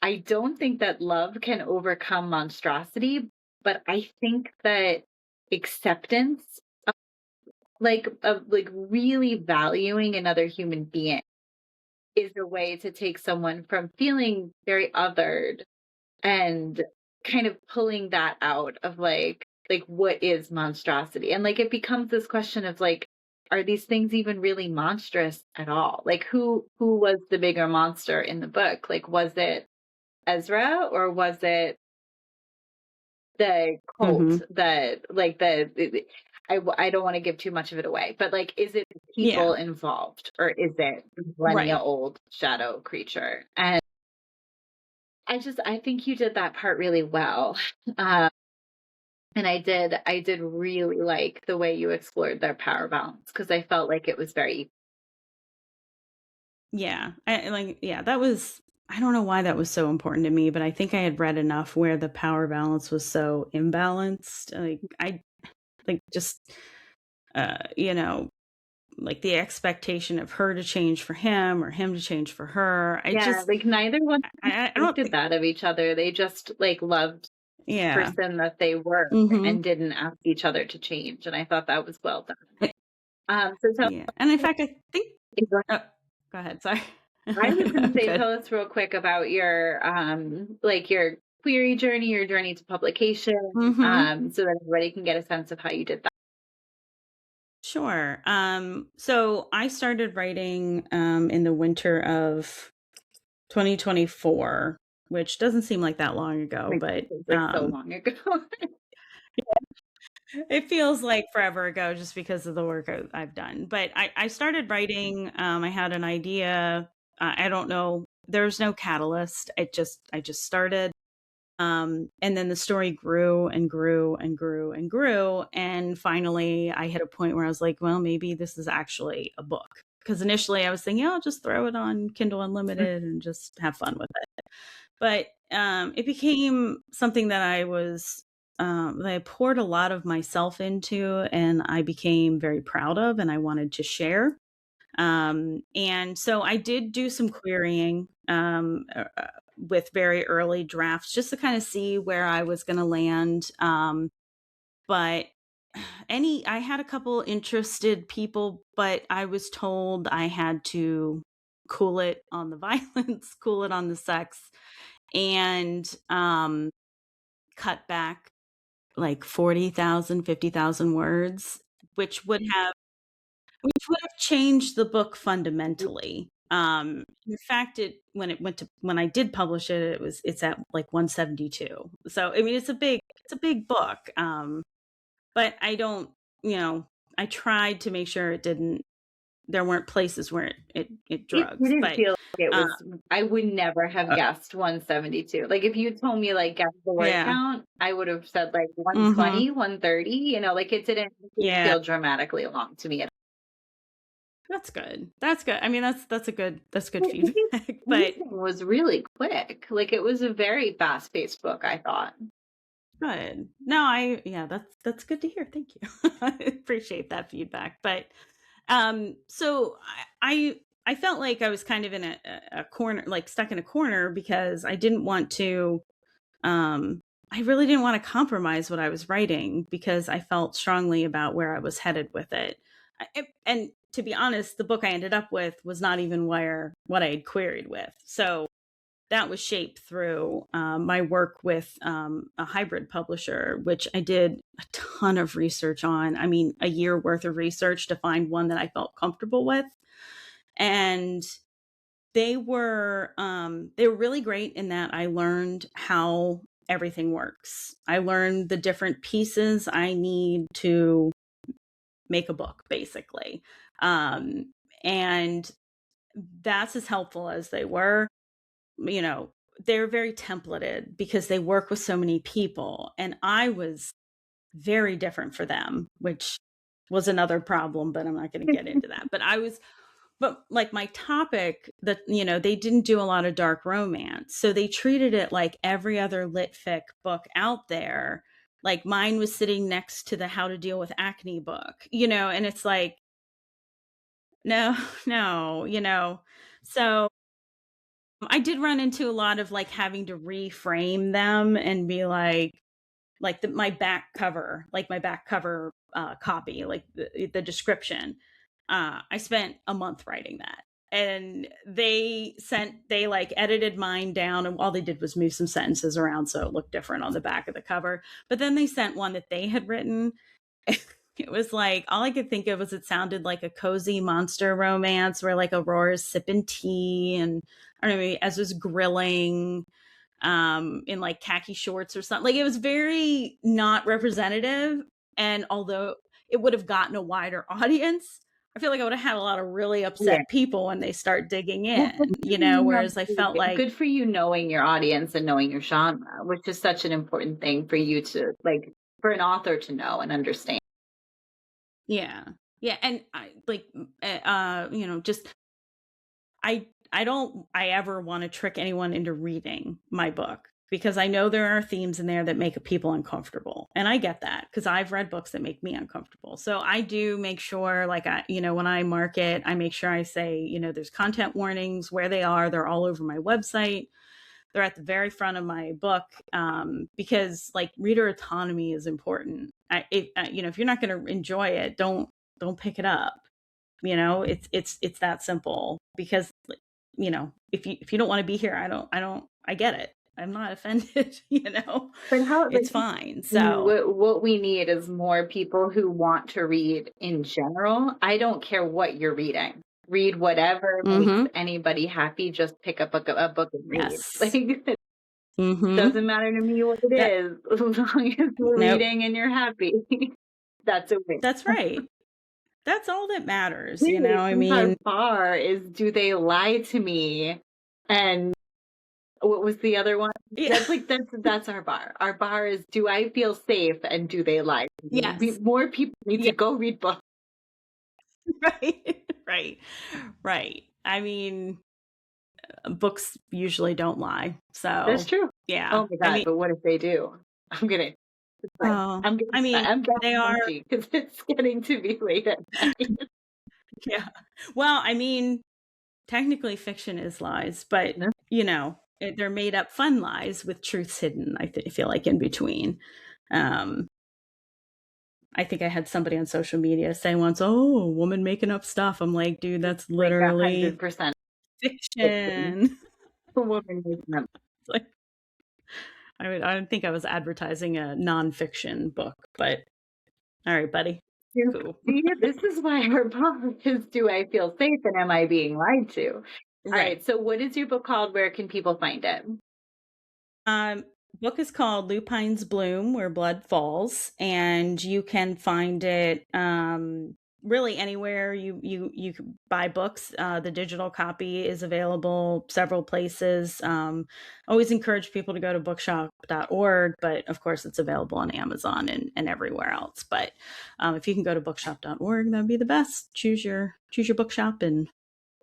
I don't think that love can overcome monstrosity, but I think that acceptance of really valuing another human being is a way to take someone from feeling very othered and kind of pulling that out of like what is monstrosity, and like it becomes this question of like, are these things even really monstrous at all? Like who was the bigger monster in the book? Like was it Ezra, or was it the cult Hmm. that like I don't want to give too much of it away, but like, is it the Yeah. people involved, or is it millennia Right. old shadow creature? And I think you did that part really well. Um, and I did really like the way you explored their power balance because I felt like it was very Yeah. That was, I don't know why that was so important to me, but I think I had read enough where the power balance was so imbalanced. Like I like just uh, you know, like the expectation of her to change for him or him to change for her. Yeah, like neither one I don't expected think, that of each other. They just like loved the yeah. person that they were Mm-hmm. and didn't ask each other to change. And I thought that was well done. So tell Yeah. And in fact, I think, me, oh, go ahead. Sorry. I was going to say, Good. tell us real quick about your like your query journey, your journey to publication, Mm-hmm. so that everybody can get a sense of how you did that. Sure. So I started writing in the winter of 2024, which doesn't seem like that long Oh ago, my but God, it was like so long ago. it feels like forever ago just because of the work I've done. But I started writing. I had an idea. I don't know. There's no catalyst. I just started. And then the story grew and grew and grew and grew. And finally, I hit a point where I was like, well, maybe this is actually a book. Because initially I was thinking, I'll just throw it on Kindle Unlimited and just have fun with it. But it became something that that I poured a lot of myself into and I became very proud of and I wanted to share. And so I did do some querying with very early drafts just to kind of see where I was going to land. But I had a couple interested people, but I was told I had to cool it on the violence, cool it on the sex, and cut back like 40,000, 50,000 words, which would have changed the book fundamentally. In fact, when I did publish it, it's at like 172. So I mean, it's a big book. But I don't, you know, I tried to make sure there weren't places where it It drugs, didn't but feel like it uh, was. I would never have guessed 172. Like if you told me like guess the word yeah, count, I would have said like mm-hmm, 120, 130. You know, like it didn't yeah, feel dramatically long to me. that's good. That's good. I mean, that's good The feedback. But pacing was really quick. Like it was a very fast-paced book, I thought. good. No, yeah, that's good to hear. Thank you. I appreciate that feedback. But so I felt like I was kind of in a corner, like stuck in a corner because I didn't want to I really didn't want to compromise what I was writing because I felt strongly about where I was headed with it. And to be honest, the book I ended up with was not even what I had queried with. So that was shaped through my work with a hybrid publisher, which I did a ton of research on. I mean, a year worth of research to find one that I felt comfortable with. And they were really great in that I learned how everything works. I learned the different pieces I need to make a book, basically. And that's as helpful as they were. You know, they're very templated because they work with so many people. And I was very different for them, which was another problem, but I'm not going to get into that. But like my topic that, they didn't do a lot of dark romance. So they treated it like every other lit fic book out there. Like mine was sitting next to the How to Deal with Acne book, and it's like, no, no, So I did run into a lot of like having to reframe them and be like my back cover copy, like the description. I spent a month writing that. And they like edited mine down and all they did was move some sentences around so it looked different on the back of the cover. But then they sent one that they had written. It was like all I could think of was it sounded like a cozy monster romance where like Aurora's sipping tea and I don't know, maybe Ez was grilling in like khaki shorts or something. Like it was very not representative. And although it would have gotten a wider audience, I feel like I would have had a lot of really Yeah. upset people when they start digging Well, in, whereas I felt like, good for you knowing your audience and knowing your genre, which is such an important thing for you to like for an author to know and understand. yeah. Yeah. And I like, just, I don't I ever want to trick anyone into reading my book. because I know there are themes in there that make people uncomfortable. And I get that because I've read books that make me uncomfortable. So I do make sure, like, when I market, I make sure I say, there's content warnings where they are. They're all over my website. They're at the very front of my book, because like reader autonomy is important. If you're not going to enjoy it, don't pick it up. It's that simple, because if you don't want to be here, I get it. I'm not offended. But how It's fine. So what we need is more people who want to read in general. I don't care what you're reading. Read whatever makes anybody happy. Just pick up a book and read. yes. Like, it doesn't matter to me what it is, as long as you're reading and you're happy. That's a win. That's right. That's all that matters. I mean, our bar is, do they lie to me? And what was the other one? Yeah. That's our bar. Our bar is, do I feel safe, and do they lie to me? Yes. More people need to go read books. Right. I mean, books usually don't lie. So that's true. Yeah. Oh my God! But what if they do? I'm getting they are, because it's getting to be late at night. Yeah. Well, I mean, technically fiction is lies, but they're made up fun lies with truths hidden. I feel like in between. I think I had somebody on social media say once, "Oh, a woman making up stuff." I'm like, dude, that's literally 100% fiction. A woman making up. Like, I think I was advertising a nonfiction book, but all right, buddy. Cool. This is why our bar is, do I feel safe, and am I being lied to? All right. So what is your book called? Where can people find it? Book is called Lupine's Bloom, Where Blood Falls, and you can find it really anywhere you can buy books. The digital copy is available several places. Always encourage people to go to bookshop.org, but of course it's available on Amazon and everywhere else. But if you can go to bookshop.org, that'd be the best. Choose your bookshop and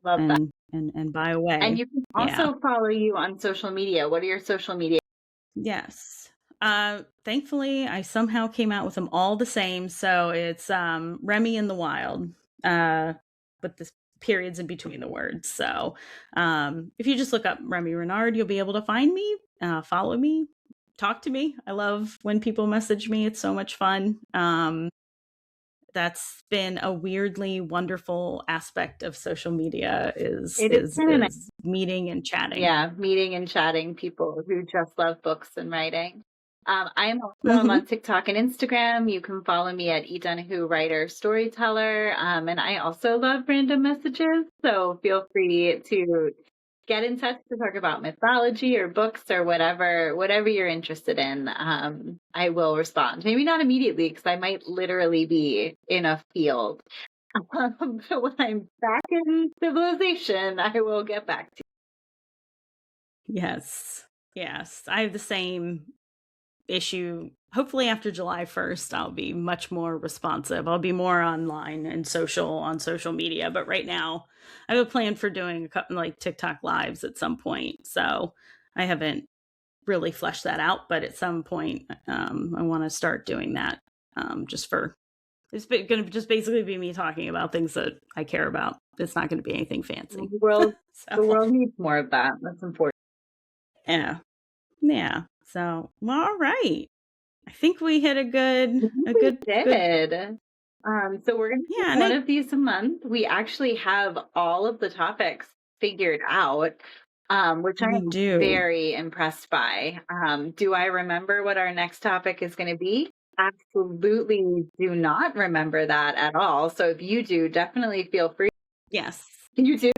buy away. And you can also follow you on social media. What are your social media? Yes. Thankfully, I somehow came out with them all the same. So it's Remy in the Wild, with the periods in between the words. So if you just look up Remy Renard, you'll be able to find me, follow me, talk to me. I love when people message me. It's so much fun. That's been a weirdly wonderful aspect of social media is meeting and chatting. Yeah, meeting and chatting people who just love books and writing. I am also on TikTok and Instagram. You can follow me at eDonahue Writer Storyteller. And I also love random messages. So feel free to get in touch to talk about mythology or books or whatever you're interested in. I will respond. Maybe not immediately, because I might literally be in a field. But when I'm back in civilization, I will get back to you. Yes. I have the same issue. Hopefully after July 1st, I'll be much more responsive. I'll be more online and on social media. But right now, I have a plan for doing like TikTok lives at some point. So I haven't really fleshed that out. But at some point, I want to start doing that. It's going to just basically be me talking about things that I care about. It's not going to be anything fancy. The world needs more of that. That's important. Yeah. So, well, all right. I think we hit a good. So we're going to do one of these a month. We actually have all of the topics figured out, which I'm very impressed by. Do I remember what our next topic is going to be? Absolutely do not remember that at all. So if you do, definitely feel free. Yes. You do.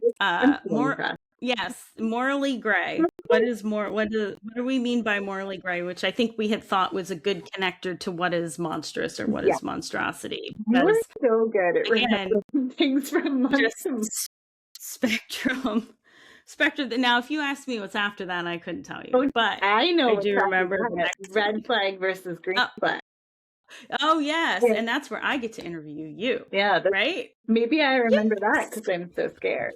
Yes, morally gray. What do we mean by morally gray? Which I think we had thought was a good connector to what is monstrous or what is monstrosity. We're so good at remembering things from spectrum. Now, if you ask me what's after that, I couldn't tell you. But I know. I do remember red flag versus green flag. Oh, yes. Yeah. And that's where I get to interview you. Yeah. Right? Maybe I remember that because I'm so scared.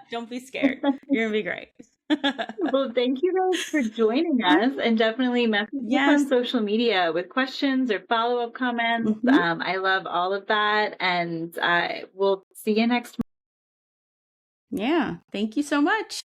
Don't be scared. You're going to be great. Well, thank you guys for joining us, and definitely message us Yes. on social media with questions or follow-up comments. Hmm. I love all of that, and we'll see you next Yeah. Thank you so much.